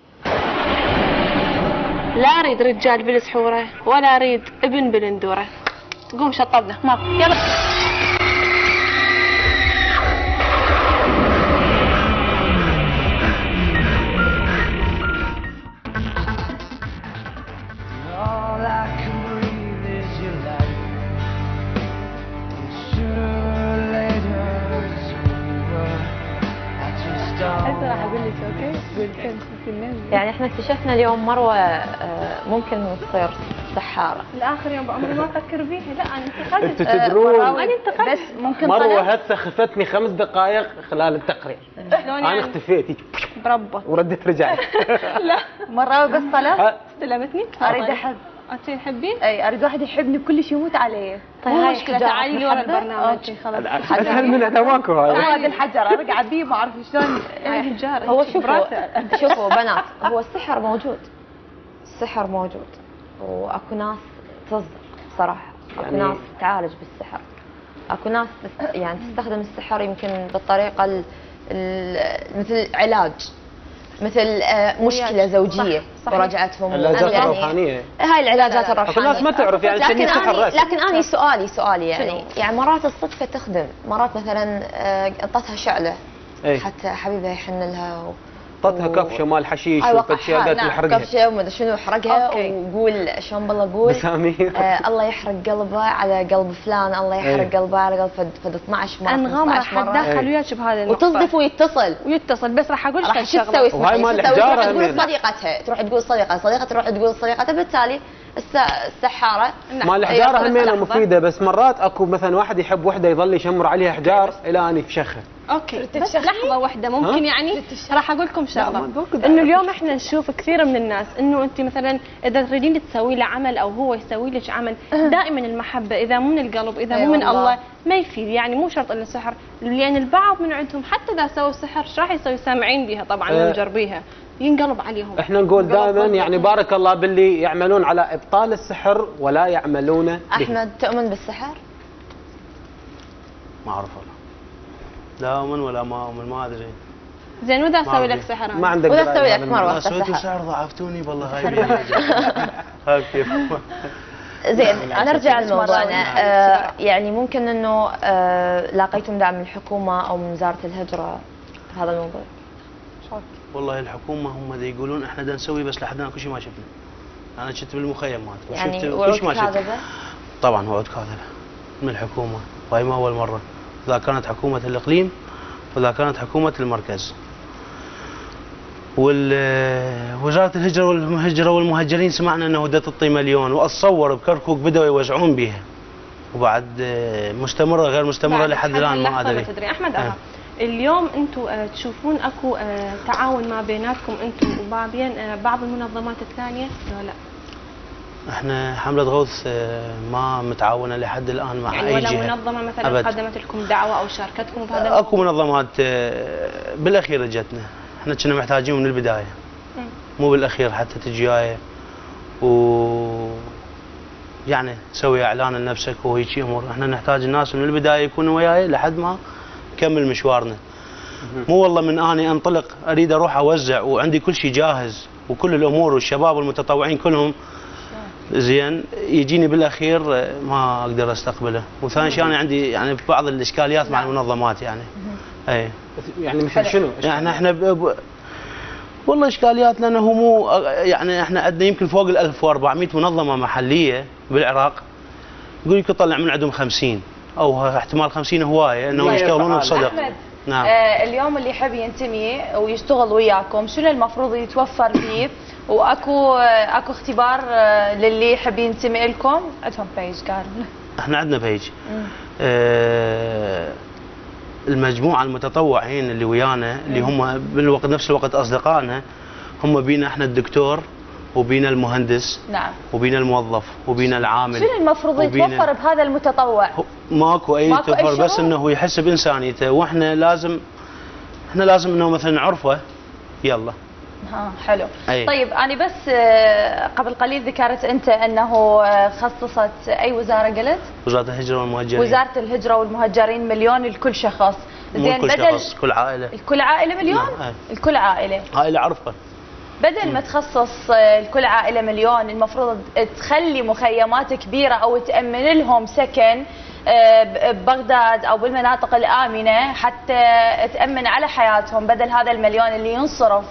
لا أريد رجال بالسحورة ولا أريد ابن بالندورة. قوم شطبنا مار يلا. يعني احنا اكتشفنا اليوم مروه ممكن تصير سحاره. الاخر يوم بعمري ما افكر فيها. لا انا انتقلت. انتوا تدرون انا انتقلت بس ممكن مروه هسه خفتني 5 دقائق خلال التقرير. شلون انا يعني؟ اختفيت بربط وردت رجعت. لا مره بس طلب استلمتني. اريد احب. انت تحبين؟ اي اريد واحد يحبني بكل شيء يموت علي. طيب هاي مشكله، تعالي لي ورا البرنامج. اوكي خلاص. اسهل من هذا ماكو. هذا الحجر ارجع بيه ما اعرف شلون. هاي حجار. هو شوفوا بنات، هو السحر موجود، السحر موجود واكو ناس تصدق صراحه، اكو ناس تعالج بالسحر، اكو ناس يعني تستخدم السحر يمكن بالطريقه مثل علاج، مثل مشكله زوجيه ورجعتهم العلاجات الروحانيه. هاي العلاجات الروحانيه. الناس ما تعرف يعني شنو سحر راسي. لكن انا سؤالي يعني مرات الصدفه تخدم، مرات مثلا انطتها شعله حتى حبيبها يحن لها طتها كفشه مال حشيش وفشيادات يحرقها. كفشه وما شنو يحرقها ويقول شلون بالله اقول الله يحرق قلبه على قلب فلان، الله يحرق قلبه على قلب فد 12 مره. انغام راح اتدخل وياك بهذا النقطه وتصدف ويتصل بس راح اقول لك شغله. وهاي مال الحجاره تقول صديقتها، تروح تقول صديقتها تروح تقول صديقتها، بالتالي السحاره مال الحجاره همينه مفيده، بس مرات اكو مثلا واحد يحب وحده يظل يشمر عليها حجار الى ان يفشخها. اوكي بس لحظه واحده ممكن يعني راح اقول لكم شغله، انه اليوم احنا نشوف كثير من الناس انه انت مثلا اذا تريدين تسوي له عمل او هو يسوي لك عمل، دائما المحبه اذا مو من القلب اذا مو من الله ما يفيد. يعني مو شرط الا السحر، لان البعض من عندهم حتى اذا سووا السحر ايش راح يسوي؟ سامعين بها طبعا مجربيها ينقلب عليهم. احنا نقول دائما يعني بارك الله باللي يعملون على ابطال السحر ولا يعملون به. احمد تؤمن بالسحر؟ ما اعرف والله. لا اؤمن ولا ما اؤمن، ما ادري. زين واذا اسوي لك سحر ما عندك واذا اسوي لك مروه سويتوا سحر ضعفتوني والله. هاي كيف. زين نرجع لموضوعنا. يعني ممكن انه لاقيتم دعم من الحكومه او من وزاره الهجره في هذا الموضوع؟ والله الحكومه هم يقولون احنا دا نسوي بس لحد الان كل شيء ما شفنا. انا شفت بالمخيمات يعني وشفت وعود كل شيء ما شفت. كاذبه؟ طبعا وعود كاذبه من الحكومه، وهي ما اول مره، اذا كانت حكومه الاقليم واذا كانت حكومه المركز. ووزاره الهجره والمهجرين سمعنا انه بدها تعطي مليون، واتصور بكركوك بداوا يوزعون بها، وبعد مستمره غير مستمره لحد الان ما ادري. تدري احمد اليوم انتم تشوفون اكو تعاون ما بيناتكم انتم وما بين بعض المنظمات الثانيه ولا لا؟ احنا حملة غوث ما متعاونة لحد الآن مع يعني أي جهة. ولا منظمة مثلا أبد. قدمت لكم دعوة أو شاركتكم بهذا اكو منظمات بالأخير جتنا، احنا كنا محتاجين من البداية مو بالأخير حتى تجي جاية و يعني تسوي إعلان لنفسك وهيك أمور. احنا نحتاج الناس من البداية يكونوا وياي لحد ما نكمل مشوارنا. مو والله من اني انطلق اريد اروح اوزع وعندي كل شيء جاهز وكل الامور والشباب والمتطوعين كلهم زين، يجيني بالاخير ما اقدر استقبله. وثاني شيء انا عندي يعني بعض الاشكاليات مع المنظمات يعني. اي يعني مثل شنو؟ يعني احنا والله اشكاليات لانه هو مو يعني احنا عندنا يمكن فوق ال 1400 منظمه محليه بالعراق، يقول لك طلع من عندهم 50 او احتمال 50 هوايه انه يشتغلون بصدق. نعم. اليوم اللي يحب ينتمي ويشتغل وياكم شنو المفروض يتوفر فيه؟ واكو اختبار للي يحب ينتمي لكم؟ عندهم بيج قال. احنا عندنا بيج. المجموعه المتطوعين اللي ويانا اللي هم بالوقت نفس الوقت اصدقائنا، هم بينا احنا الدكتور وبينا المهندس. نعم. وبينا الموظف وبينا العامل. شنو المفروض يتوفر بهذا المتطوع؟ ماكو اي توفر، بس انه يحس بانسانيته، واحنا لازم انه مثلا نعرفه. يلا. حلو. أي. طيب انا بس قبل قليل ذكرت انت انه خصصت اي وزاره قلت؟ وزاره الهجره والمهجرين. وزاره الهجره والمهجرين مليون لكل شخص. زين بدل كل عائله. كل عائله مليون؟ نعم. الكل عائله. عائله عرفها. بدل ما تخصص لكل عائله مليون، المفروض تخلي مخيمات كبيره او تامن لهم سكن ببغداد او بالمناطق الامنه حتى تامن على حياتهم، بدل هذا المليون اللي ينصرف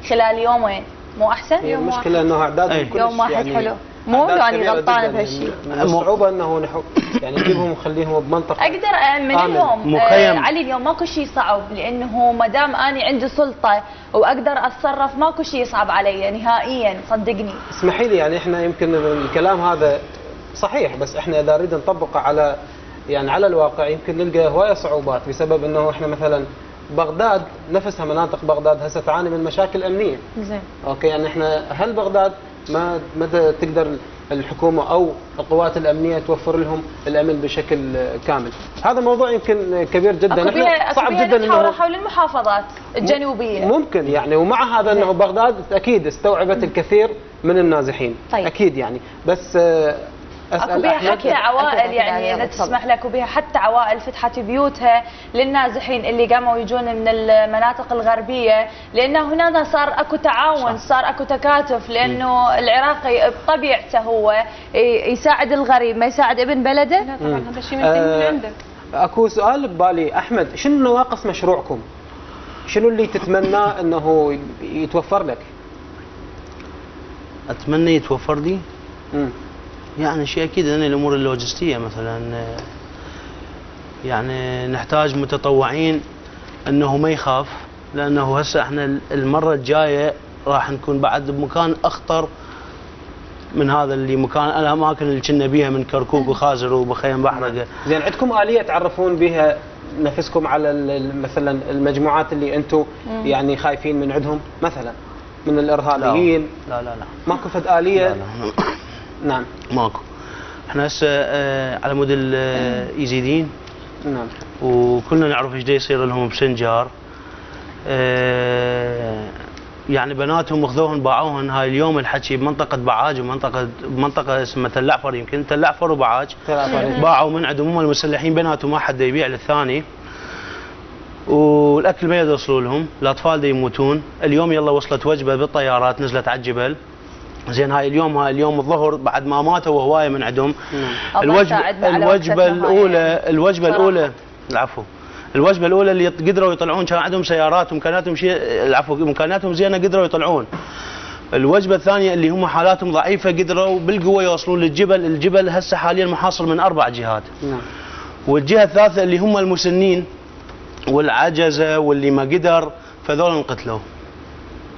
خلال يومين. مو احسن؟ هي المشكله انه اعدادهم كلش يوم واحد يعني حلو. مو يعني غلطانه بهالشيء. الصعوبه انه يعني نجيبهم ونخليهم بمنطقه اقدر امن لهم. علي اليوم ماكو شيء صعب، لانه ما دام اني عندي سلطه واقدر اتصرف ماكو شيء يصعب علي نهائيا، صدقني. اسمحي لي، يعني احنا يمكن الكلام هذا صحيح، بس احنا اذا نريد نطبقه على الواقع يمكن نلقى هوايه صعوبات، بسبب انه احنا مثلا بغداد نفسها، مناطق بغداد هسه تعاني من مشاكل امنيه. زين. اوكي، يعني احنا هل بغداد ما تقدر الحكومه او القوات الامنيه توفر لهم الامن بشكل كامل؟ هذا موضوع يمكن كبير جدا. احنا صعب جدا انه حول المحافظات الجنوبيه ممكن يعني، ومع هذا انه بغداد اكيد استوعبت الكثير من النازحين. طيب. اكيد يعني، بس اكو بها حتى عوائل يعني اذا تسمح لك، وبها حتى عوائل فتحت بيوتها للنازحين اللي قاموا يجون من المناطق الغربيه، لانه هنا صار اكو تعاون، صار اكو تكاتف، لانه العراقي بطبيعته هو يساعد الغريب ما يساعد ابن بلده. لا طبعا هذا شيء من عنده. اكو سؤال ببالي احمد، شنو نواقص مشروعكم؟ شنو اللي تتمناه انه يتوفر لك؟ اتمنى يتوفر لي يعني شيء اكيد ان الامور اللوجستيه مثلا، يعني نحتاج متطوعين انه ما يخاف، لانه هسه احنا المره الجايه راح نكون بعد بمكان اخطر من هذا اللي مكان الاماكن اللي كنا بيها من كركوك وخازر وبخيم بحرقه. زين، عندكم اليه تعرفون بها نفسكم على مثلا المجموعات اللي انتم يعني خايفين من عندهم، مثلا من الارهابيين؟ لا لا لا ماكو فد اليه؟ لا لا. نعم ماكو. احنا هسه على مود اليزيديين. نعم. وكلنا نعرف ايش يصير لهم بسنجار. يعني بناتهم اخذوهن باعوهن هاي اليوم الحكي بمنطقه بعاج ومنطقه اسمها تل عفر، يمكن تل عفر وبعاج. باعوا من عندهم هم المسلحين بيناتهم، ما حد يبيع للثاني. والاكل ما يوصلوا لهم، الاطفال دي يموتون. اليوم يلا وصلت وجبه بالطيارات نزلت على الجبل. زين هاي اليوم الظهر بعد ما ماتوا هوايه من عندهم. الوجبه الاولى العفو. الوجبه الاولى اللي قدروا يطلعون، كان عندهم سيارات وامكانياتهم امكانياتهم زينه، قدروا يطلعون. الوجبه الثانيه اللي هم حالاتهم ضعيفه قدروا بالقوه يوصلون للجبل، الجبل هسه حاليا محاصر من 4 جهات. نعم. والجهه الثالثه اللي هم المسنين والعجزه واللي ما قدر، فذول انقتلوا.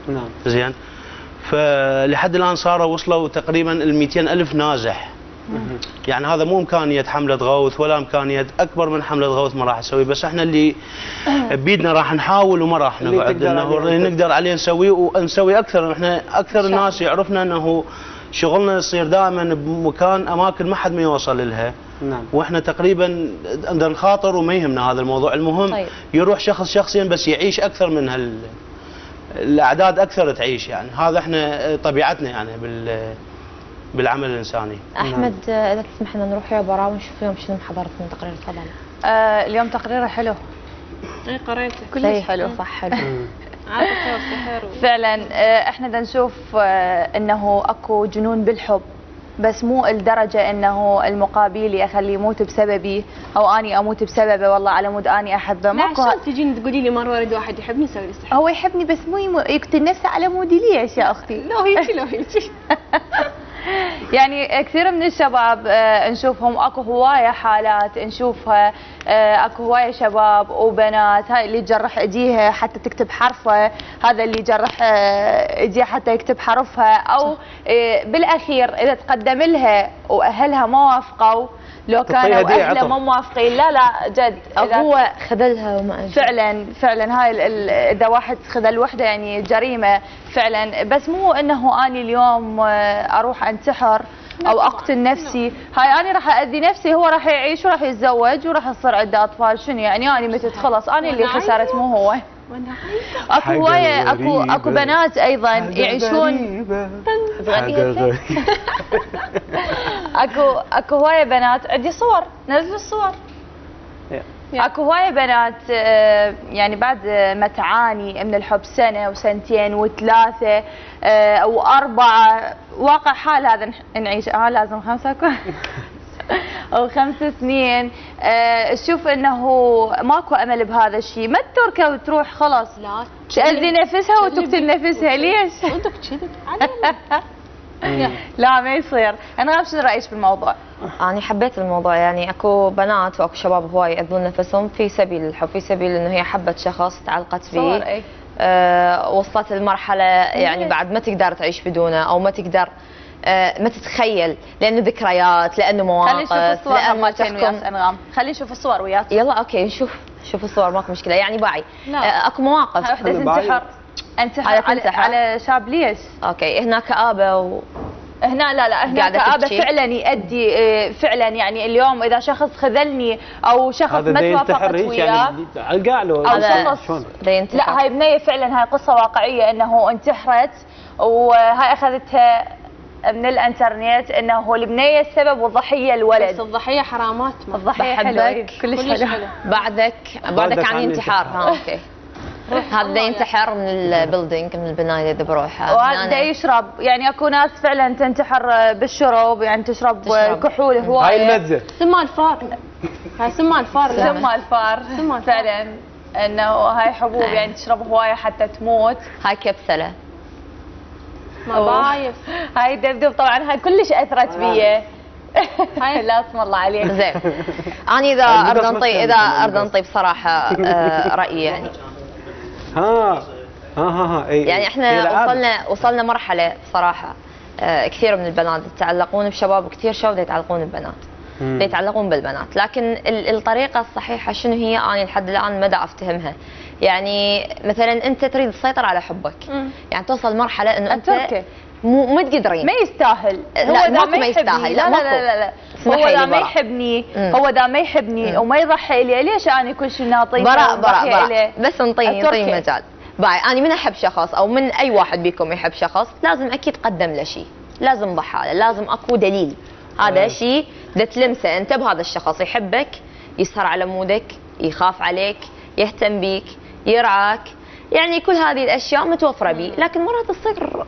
نعم. زين. فلحد الان وصلوا تقريبا ال 200,000 نازح يعني هذا مو امكانيه حمله غوث ولا امكانيه اكبر من حمله غوث ما راح اسوي، بس احنا اللي بيدنا راح نحاول وما راح نقعد انه نقدر عليه نسويه ونسوي اكثر. احنا اكثر الناس يعرفنا انه شغلنا يصير دائما بمكان اماكن ما حد ما يوصل لها. نعم. واحنا تقريبا بدنا نخاطر وما يهمنا هذا الموضوع، المهم طيب. يروح شخص شخصيا بس يعيش اكثر من الاعداد اكثر تعيش، يعني هذا احنا طبيعتنا يعني بالعمل الانساني. احمد اذا تسمح لنا نروح يا براء ونشوف اليوم شنو محضرت من تقرير الفضل. اليوم تقريره حلو. اي قريته كلش حلو صح حلو. فعلا احنا بدنا نشوف انه اكو جنون بالحب، بس مو الدرجه انه المقابل اخليه يموت بسببي او اني اموت بسببه والله على مود اني احبه. ماكو شلون تجين تقولي لي مره اريد واحد يحبني يسوي لي استحقاق. هو يحبني بس مو يقتل نفسه على مودي. ليش يا اختي؟ لا هيك لا هيك. يعني كثير من الشباب نشوفهم اكو هوايه حالات نشوفها، اكو هوايه شباب وبنات، هاي اللي تجرح ايديها حتى تكتب حرفها، هذا اللي يجرح ايديها حتى يكتب حرفها، او بالاخير اذا تقدم لها واهلها ما وافقوا، لو كانوا اهلها ما موافقين لا جد هو خذلها وما فعلا هاي اذا واحد خذل وحده يعني جريمه فعلا. بس مو انه اني اليوم اروح انتحر او اقتل نفسي، هاي اني راح اذي نفسي، هو راح يعيش وراح يتزوج وراح يصير عنده اطفال، شنو يعني اني متت خلص اني اللي خسرت مو هو. اكو هوايه اكو بنات ايضا يعيشون اكو هوايه بنات، عندي صور نزلوا الصور. اكو هوايه بنات يعني بعد ما تعاني من الحب سنه وسنتين وثلاثه واربعه، واقع حال هذا نعيش لازم 5 أو 5 سنين، تشوف انه ماكو امل بهذا الشيء، ما تتركه وتروح خلاص لا تأذي نفسها وتقتل نفسها. ليش؟ صدق كذب لا ما يصير. انا شنو رايك بالموضوع؟ أنا حبيت الموضوع، يعني اكو بنات واكو شباب هواي يأذون نفسهم في سبيل الحب، في سبيل انه هي حبت شخص تعلقت فيه، وصلت لمرحله يعني بعد ما تقدر تعيش بدونه او ما تقدر ما تتخيل، لانه ذكريات، لانه مواقف، لانه تحكم. خلينا نشوف الصور وياك. يلا اوكي نشوف الصور ماكو مشكله، يعني باعي اكو مواقف. وحده تنتحر على شاب. ليش؟ اوكي هنا كآبه هنا لا هنا كآبه فعلا يؤدي فعلا، يعني اليوم اذا شخص خذلني او شخص ما توافقت وياه او شخص لا، هاي بنيه فعلا، هاي قصه واقعيه انه انتحرت وهاي اخذتها من الانترنت، انه البنيه السبب والضحيه الولد. بس الضحيه حرامات. الضحيه حلوه كلش حلو. بعدك عن انتحار. اوكي هذا ينتحر من البيلدينج، من البنايه اللي بروحها، وهذا يشرب. يعني اكو ناس فعلا تنتحر بالشرب، يعني تشرب كحول هوايه. هاي المزه سمان فار. هاي سمان فار. سمان فار فعلا، انه هاي حبوب يعني تشرب هوايه حتى تموت. هاي كبسله ما بايف. هاي دبدوب طبعا، هاي كلش اثرت بي. هاي لا اسم الله عليك. زين انا اذا اريد انطي بصراحه رايي، يعني يعني احنا وصلنا مرحله بصراحه كثير من البنات يتعلقون بشباب وكثير شباب يتعلقون ببنات، يتعلقون بالبنات، لكن الطريقه الصحيحه شنو هي؟ انا لحد الان ما دا افتهمها. يعني مثلا انت تريد تسيطر على حبك، يعني توصل مرحله انه انت مو تقدرين، ما يستاهل. هو دا ما يستاهل. لا هو دا ما يحبني، هو دا ما يحبني وما يضحي لي. ليش انا كل شيء ناطيه براء بس انطيني مجال. باي انا من احب شخص او من اي واحد بيكم يحب شخص، لازم اكيد قدم له شيء، لازم ضحى له، لازم اكو دليل. هذا شيء دا تلمسه انت بهذا الشخص، يحبك، يسهر على مودك، يخاف عليك، يهتم بيك، يرعاك، يعني كل هذه الاشياء متوفره بيه. لكن مرات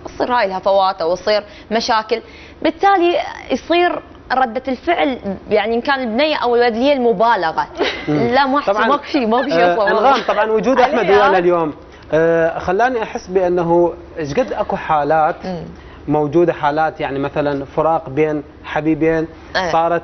تصير هاي الهفوات او تصير مشاكل، بالتالي يصير ردة الفعل يعني ان كان البنيه او الولد هي المبالغه. لا ماكو شيء انغام. طبعا وجود احمد ويانا اليوم خلاني احس بانه ايش قد اكو حالات موجوده، حالات يعني مثلا فراق بين حبيبين صارت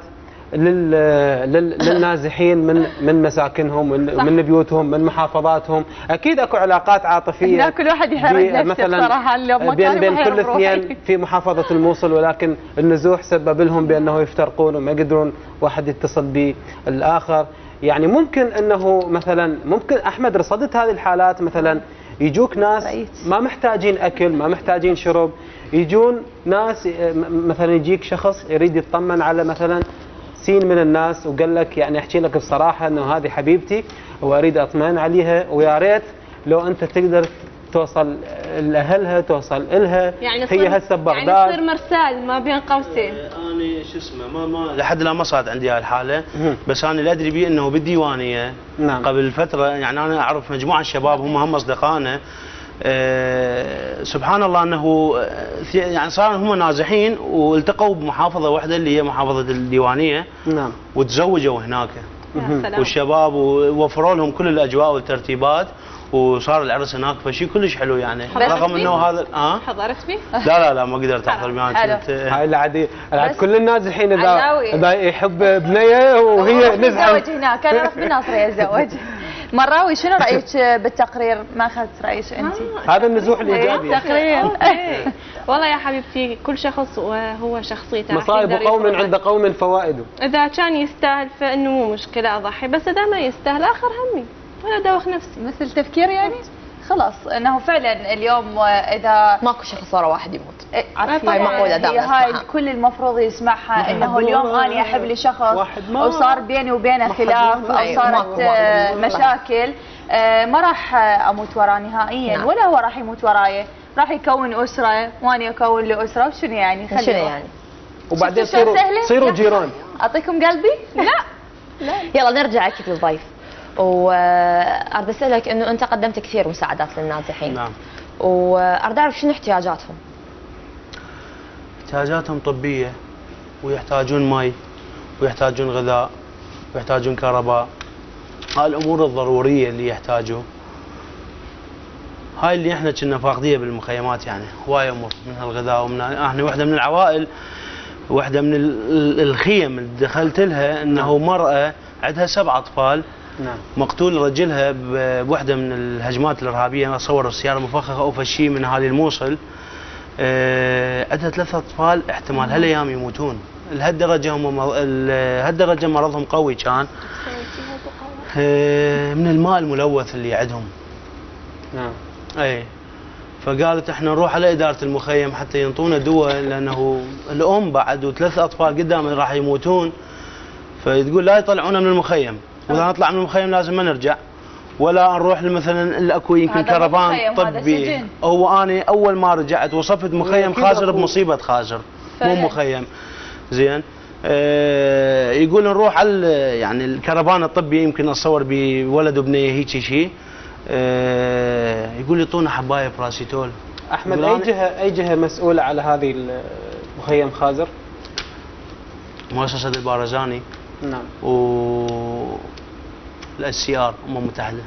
للنازحين من مساكنهم من بيوتهم من محافظاتهم. اكيد اكو علاقات عاطفيه هنا كل واحد يحرج نفسه بصراحه بين كل اثنين في محافظه الموصل، ولكن النزوح سبب لهم بانه يفترقون وما يقدرون واحد يتصل بالاخر. يعني ممكن انه مثلا ممكن احمد رصدت هذه الحالات، مثلا يجوك ناس ما محتاجين اكل ما محتاجين شرب، يجون ناس مثلا يجيك شخص يريد يطمن على مثلا سين من الناس وقال لك يعني احكي لك بصراحه انه هذه حبيبتي واريد اطمئن عليها، ويا ريت لو انت تقدر توصل لاهلها توصل الها، يعني هي هسه ببغداد يعني تصير مرسال ما بين قوسين. انا شو اسمه ما لحد الان ما صارت عندي هاي الحاله، بس انا اللي ادري به انه بالديوانيه نعم. قبل فتره يعني انا اعرف مجموعه شباب هم اصدقائنا، سبحان الله انه يعني صار هم نازحين والتقوا بمحافظه واحده اللي هي محافظه الديوانيه، نعم، وتزوجوا هناك والشباب ووفروا لهم كل الاجواء والترتيبات وصار العرس هناك، فشيء كلش حلو يعني. رغم انه هذا حضرت فيه؟ لا ما قدرت احضر معك. هاي العادي كل الناس الحين اذا يحب بنيه وهي نزعه يتزوج هناك. انا اروح بالناصريه اتزوج. مراوي شنو رايك بالتقرير؟ ما اخذت رايك انت؟ هذا النزوح الايجابي. تقرير والله يا حبيبتي كل شخص وهو شخصيته. مصائب قوم عند قوم فوائده. اذا كان يستاهل فانه مو مشكله اضحي، بس اذا ما يستاهل اخر همي ولا ادوخ نفسي. مثل تفكير يعني خلاص انه فعلا اليوم اذا ماكو شخص ورا واحد يموت. هاي مقوله دائما هاي الكل المفروض يسمعها، انه اليوم انا احب لي شخص وصار بيني وبينه خلاف او صارت مشاكل، ما راح اموت وراه نهائيا ولا هو راح يموت وراي، راح يكون اسره وانا اكون له اسره، وشنو يعني؟ شنو يعني؟ وبعدين تصيروا جيران. اعطيكم قلبي؟ لا يلا نرجع اكيد للضيف. واريد اسالك انه انت قدمت كثير مساعدات للنازحين. نعم. واريد اعرف شنو احتياجاتهم؟ احتياجاتهم طبيه، ويحتاجون مي، ويحتاجون غذاء، ويحتاجون كهرباء. هاي الامور الضروريه اللي يحتاجوا، هاي اللي احنا كنا فاقديها بالمخيمات. يعني هواي امور من هالغذاء، ومن احنا واحده من العوائل، واحده من الخيم اللي دخلت لها انه مراه عندها 7 اطفال. نعم. مقتول رجلها بوحده من الهجمات الارهابيه، اصور السياره مفخخه او شيء من اهالي الموصل. عندها 3 اطفال احتمال هالايام يموتون. لهالدرجه مرضهم قوي كان، من الماء الملوث اللي عندهم. نعم. اي فقالت احنا نروح على اداره المخيم حتى ينطونا دواء، لانه الام بعد و3 اطفال قدام راح يموتون. فتقول لا يطلعونا من المخيم، واذا نطلع من المخيم لازم ما نرجع، ولا نروح مثلا الاكو يمكن كرفان طبي. هو انا اول ما رجعت وصفت مخيم خازر بمصيبه خازر مو مخيم زين. يقول نروح على يعني الكرفان الطبي، يمكن اتصور بولد وبنيه هيك شيء. يقول يعطونا حبايه براسيتول. احمد اي جهه مسؤوله على هذه المخيم خازر؟ مؤسسه البارزاني. نعم. الSCR الامم المتحده.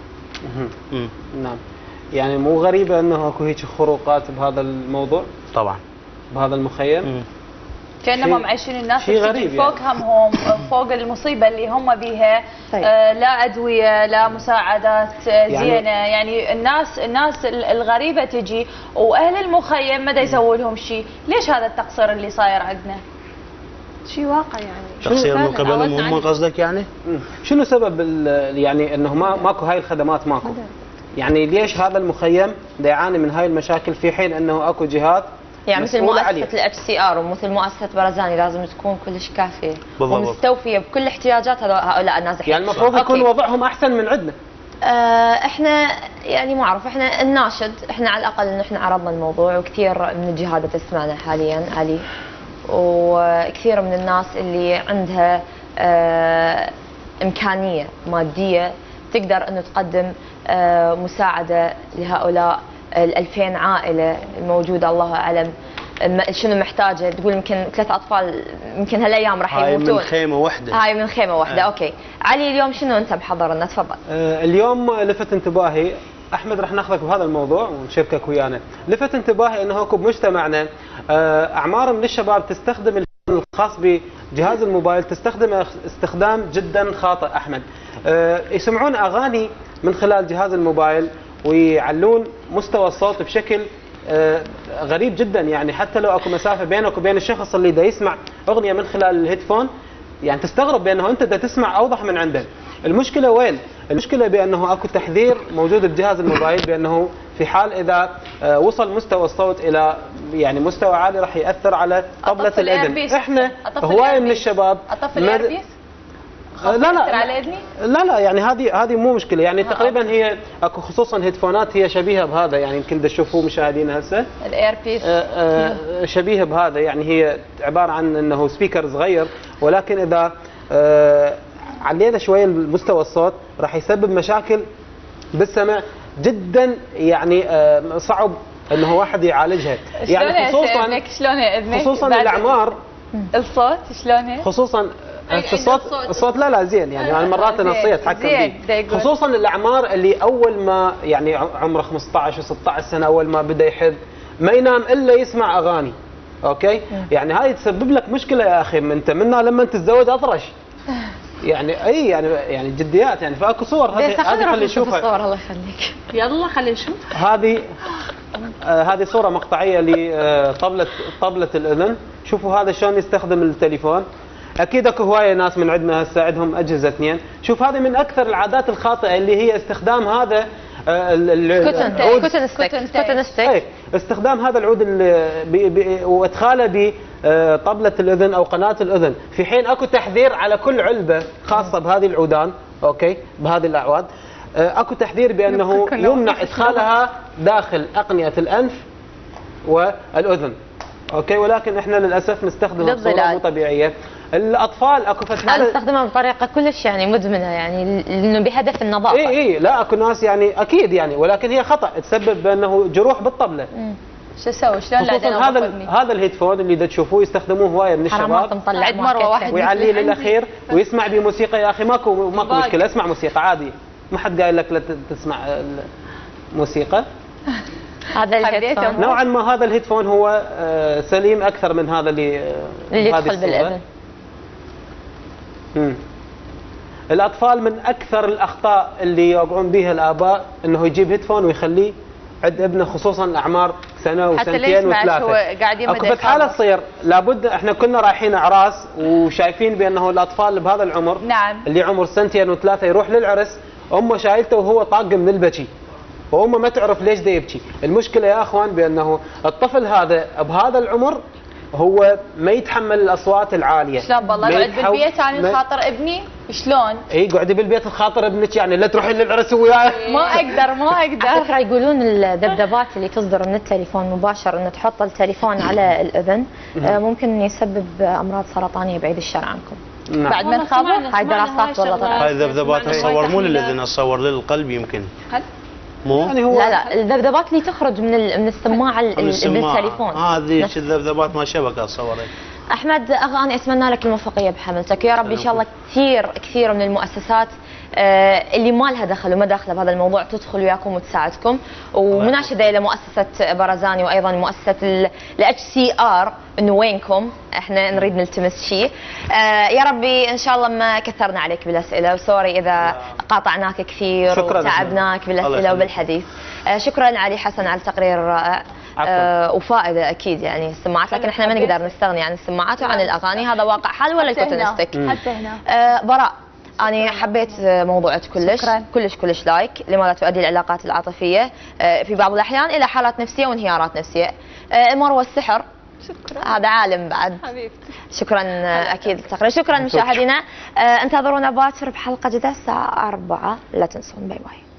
نعم. يعني مو غريبه انه اكو هيك خروقات بهذا الموضوع؟ طبعا. بهذا المخيم؟ كانهم معيشين الناس غريب فوق يعني. همهم فوق المصيبه اللي هم بيها. طيب. لا ادويه لا مساعدات زينه، يعني الناس الغريبه تجي واهل المخيم ما يسووا لهم شيء. ليش هذا التقصير اللي صاير عندنا؟ شيء واقع يعني. تقصير من قبلهم هم قصدك يعني؟ شنو سبب يعني انه ماكو هاي الخدمات ماكو؟ يعني ليش هذا المخيم يعاني من هاي المشاكل في حين انه اكو جهات يعني مثل مؤسسة الHCR ومثل مؤسسة برزاني لازم تكون كلش كافية ومستوفية بكل احتياجات هؤلاء النازحين. يعني المفروض يكون وضعهم احسن من عندنا. احنا يعني ما اعرف، احنا الناشد احنا على الاقل انه احنا عرضنا الموضوع، وكثير من الجهات تسمعنا حاليا علي، وكثير من الناس اللي عندها امكانية مادية تقدر انه تقدم مساعدة لهؤلاء 2000 عائلة الموجودة. الله أعلم شنو محتاجة. تقول يمكن 3 أطفال يمكن هالأيام راح يموتون. هاي من خيمة واحدة. هاي من خيمة واحدة. أوكي علي، اليوم شنو أنت محضر لنا؟ تفضل. اليوم لفت انتباهي أحمد، راح ناخذك بهذا الموضوع ونشاركك ويانا. لفت انتباهي أنه اكو بمجتمعنا أعمار من الشباب تستخدم الخاص بجهاز الموبايل تستخدم استخدام جدا خاطئ احمد. يسمعون اغاني من خلال جهاز الموبايل ويعلون مستوى الصوت بشكل غريب جدا، يعني حتى لو اكو مسافه بينك وبين الشخص اللي دا يسمع اغنيه من خلال الهيدفون يعني تستغرب بانه انت دا تسمع اوضح من عنده. المشكله وين؟ المشكله بانه اكو تحذير موجود بجهاز الموبايل بانه في حال اذا وصل مستوى الصوت الى يعني مستوى عالي راح ياثر على طبله الاذن. احنا هوايه من الشباب لا يعني هذه مو مشكله، يعني تقريبا هي اكو خصوصا هيدفونات هي شبيهه بهذا، يعني يمكن تشوفوه مشاهدينا هسه الاير بيس شبيهه بهذا، يعني هي عباره عن انه سبيكر صغير، ولكن اذا علينا شويه مستوى الصوت راح يسبب مشاكل بالسمع جدا، يعني صعب انه واحد يعالجها، يعني خصوصا الاعمار الصوت شلونه خصوصا الصوت لا زين، يعني انا مرات انا صيت اتحكم فيه، خصوصا الاعمار اللي اول ما يعني عمره 15 و16 سنه اول ما بدا يحب ما ينام الا يسمع اغاني. اوكي يعني هاي تسبب لك مشكله يا اخي، انت منها لما تتزوج اطرش يعني اي يعني جديات، يعني فاكو صور هذه خلي نشوفها الصور الله يخليك يلا خلي نشوف. هذه صوره مقطعيه لطبله الاذن، شوفوا هذا شلون يستخدم التليفون. اكيد اكو هوايه ناس من عندنا هسه عندهم اجهزه اثنين، شوف هذه من اكثر العادات الخاطئه اللي هي استخدام هذا كوتن ستيك استخدام هذا العود وادخاله بطبله الاذن او قناه الاذن، في حين اكو تحذير على كل علبه خاصه بهذه العودان، اوكي بهذه الاعواد اكو تحذير بانه يمنع ادخالها داخل اقنيه الانف والاذن. اوكي ولكن احنا للاسف نستخدمها بصوره مو طبيعيه. الاطفال اكو فتره نستخدمها بطريقه كلش يعني مدمنه، يعني لانه بهدف النظافه. اي لا اكو ناس يعني اكيد يعني، ولكن هي خطا تسبب بانه جروح بالطبله. شو اسوي؟ شلون خصوصا هذا الهيدفون اللي تشوفوه يستخدموه هوايه من الشباب، عند مروه واحد ويعليه للاخير ويسمع بموسيقى. يا اخي ماكو مشكله، اسمع موسيقى عادي، ما حد قايل لك لا تسمع الموسيقى. هذا الهيدفون نوعا ما هذا الهيدفون هو سليم اكثر من هذا اللي يدخل بالاذن. الاطفال من اكثر الاخطاء اللي يوقعون بها الاباء انه يجيب هيدفون ويخليه عند ابنه، خصوصا اعمار سنه وسنتين وثلاثه. اكو بس حاله تصير لابد، احنا كنا رايحين اعراس وشايفين بانه الاطفال بهذا العمر اللي عمر سنتين وثلاثه يروح للعرس امه شايلته وهو طاق من البكي، وامه ما تعرف ليش دا يبكي. المشكله يا اخوان بانه الطفل هذا بهذا العمر هو ما يتحمل الاصوات العاليه. شلون بالله يقعد بالبيت عن خاطر ابني؟ شلون؟ اي قعدي بالبيت خاطر ابنك، يعني لا تروحين للعرس وياه. ما اقدر على فكره يقولون الذبذبات اللي تصدر من التليفون مباشر انه تحط التليفون على الاذن ممكن يسبب امراض سرطانيه بعيد الشر عنكم. نعم. بعد ما نخابر هاي دراسات والله طلعت. هاي الذبذبات اتصور مو للاذن، اتصور للقلب يمكن. مو؟ يعني هو لا الذبذبات اللي تخرج من السماعه بالتليفون. هذه الذبذبات ما شبكه اتصور. احمد انا اتمنى لك الموفقيه بحملتك، يا رب ان شاء الله كثير من المؤسسات اللي ما لها دخل وما داخله بهذا الموضوع تدخل وياكم وتساعدكم، ومناشده الى مؤسسه برزاني وايضا مؤسسه الHCR انه وينكم، احنا نريد نلتمس شيء. يا ربي ان شاء الله ما كثرنا عليك بالاسئله، وسوري اذا قاطعناك كثير وتعبناك بالاسئله وبالحديث. شكرا علي حسن على التقرير الرائع. وفائده اكيد يعني السماعات، لكن احنا ما نقدر نستغني عن السماعات وعن الاغاني، هذا واقع حال ولا الكوتنستيك. حتى هنا براء أنا حبيت موضوعك كلش لايك. لماذا تؤدي العلاقات العاطفية في بعض الأحيان إلى حالات نفسية وانهيارات نفسية؟ مروة السحر. شكرا. هذا عالم بعد. حبيبتي. شكرا أكيد التقرير. شكرا مشاهدينا، انتظرونا باكر بحلقة جديدة الساعة 4، لا تنسون. باي باي.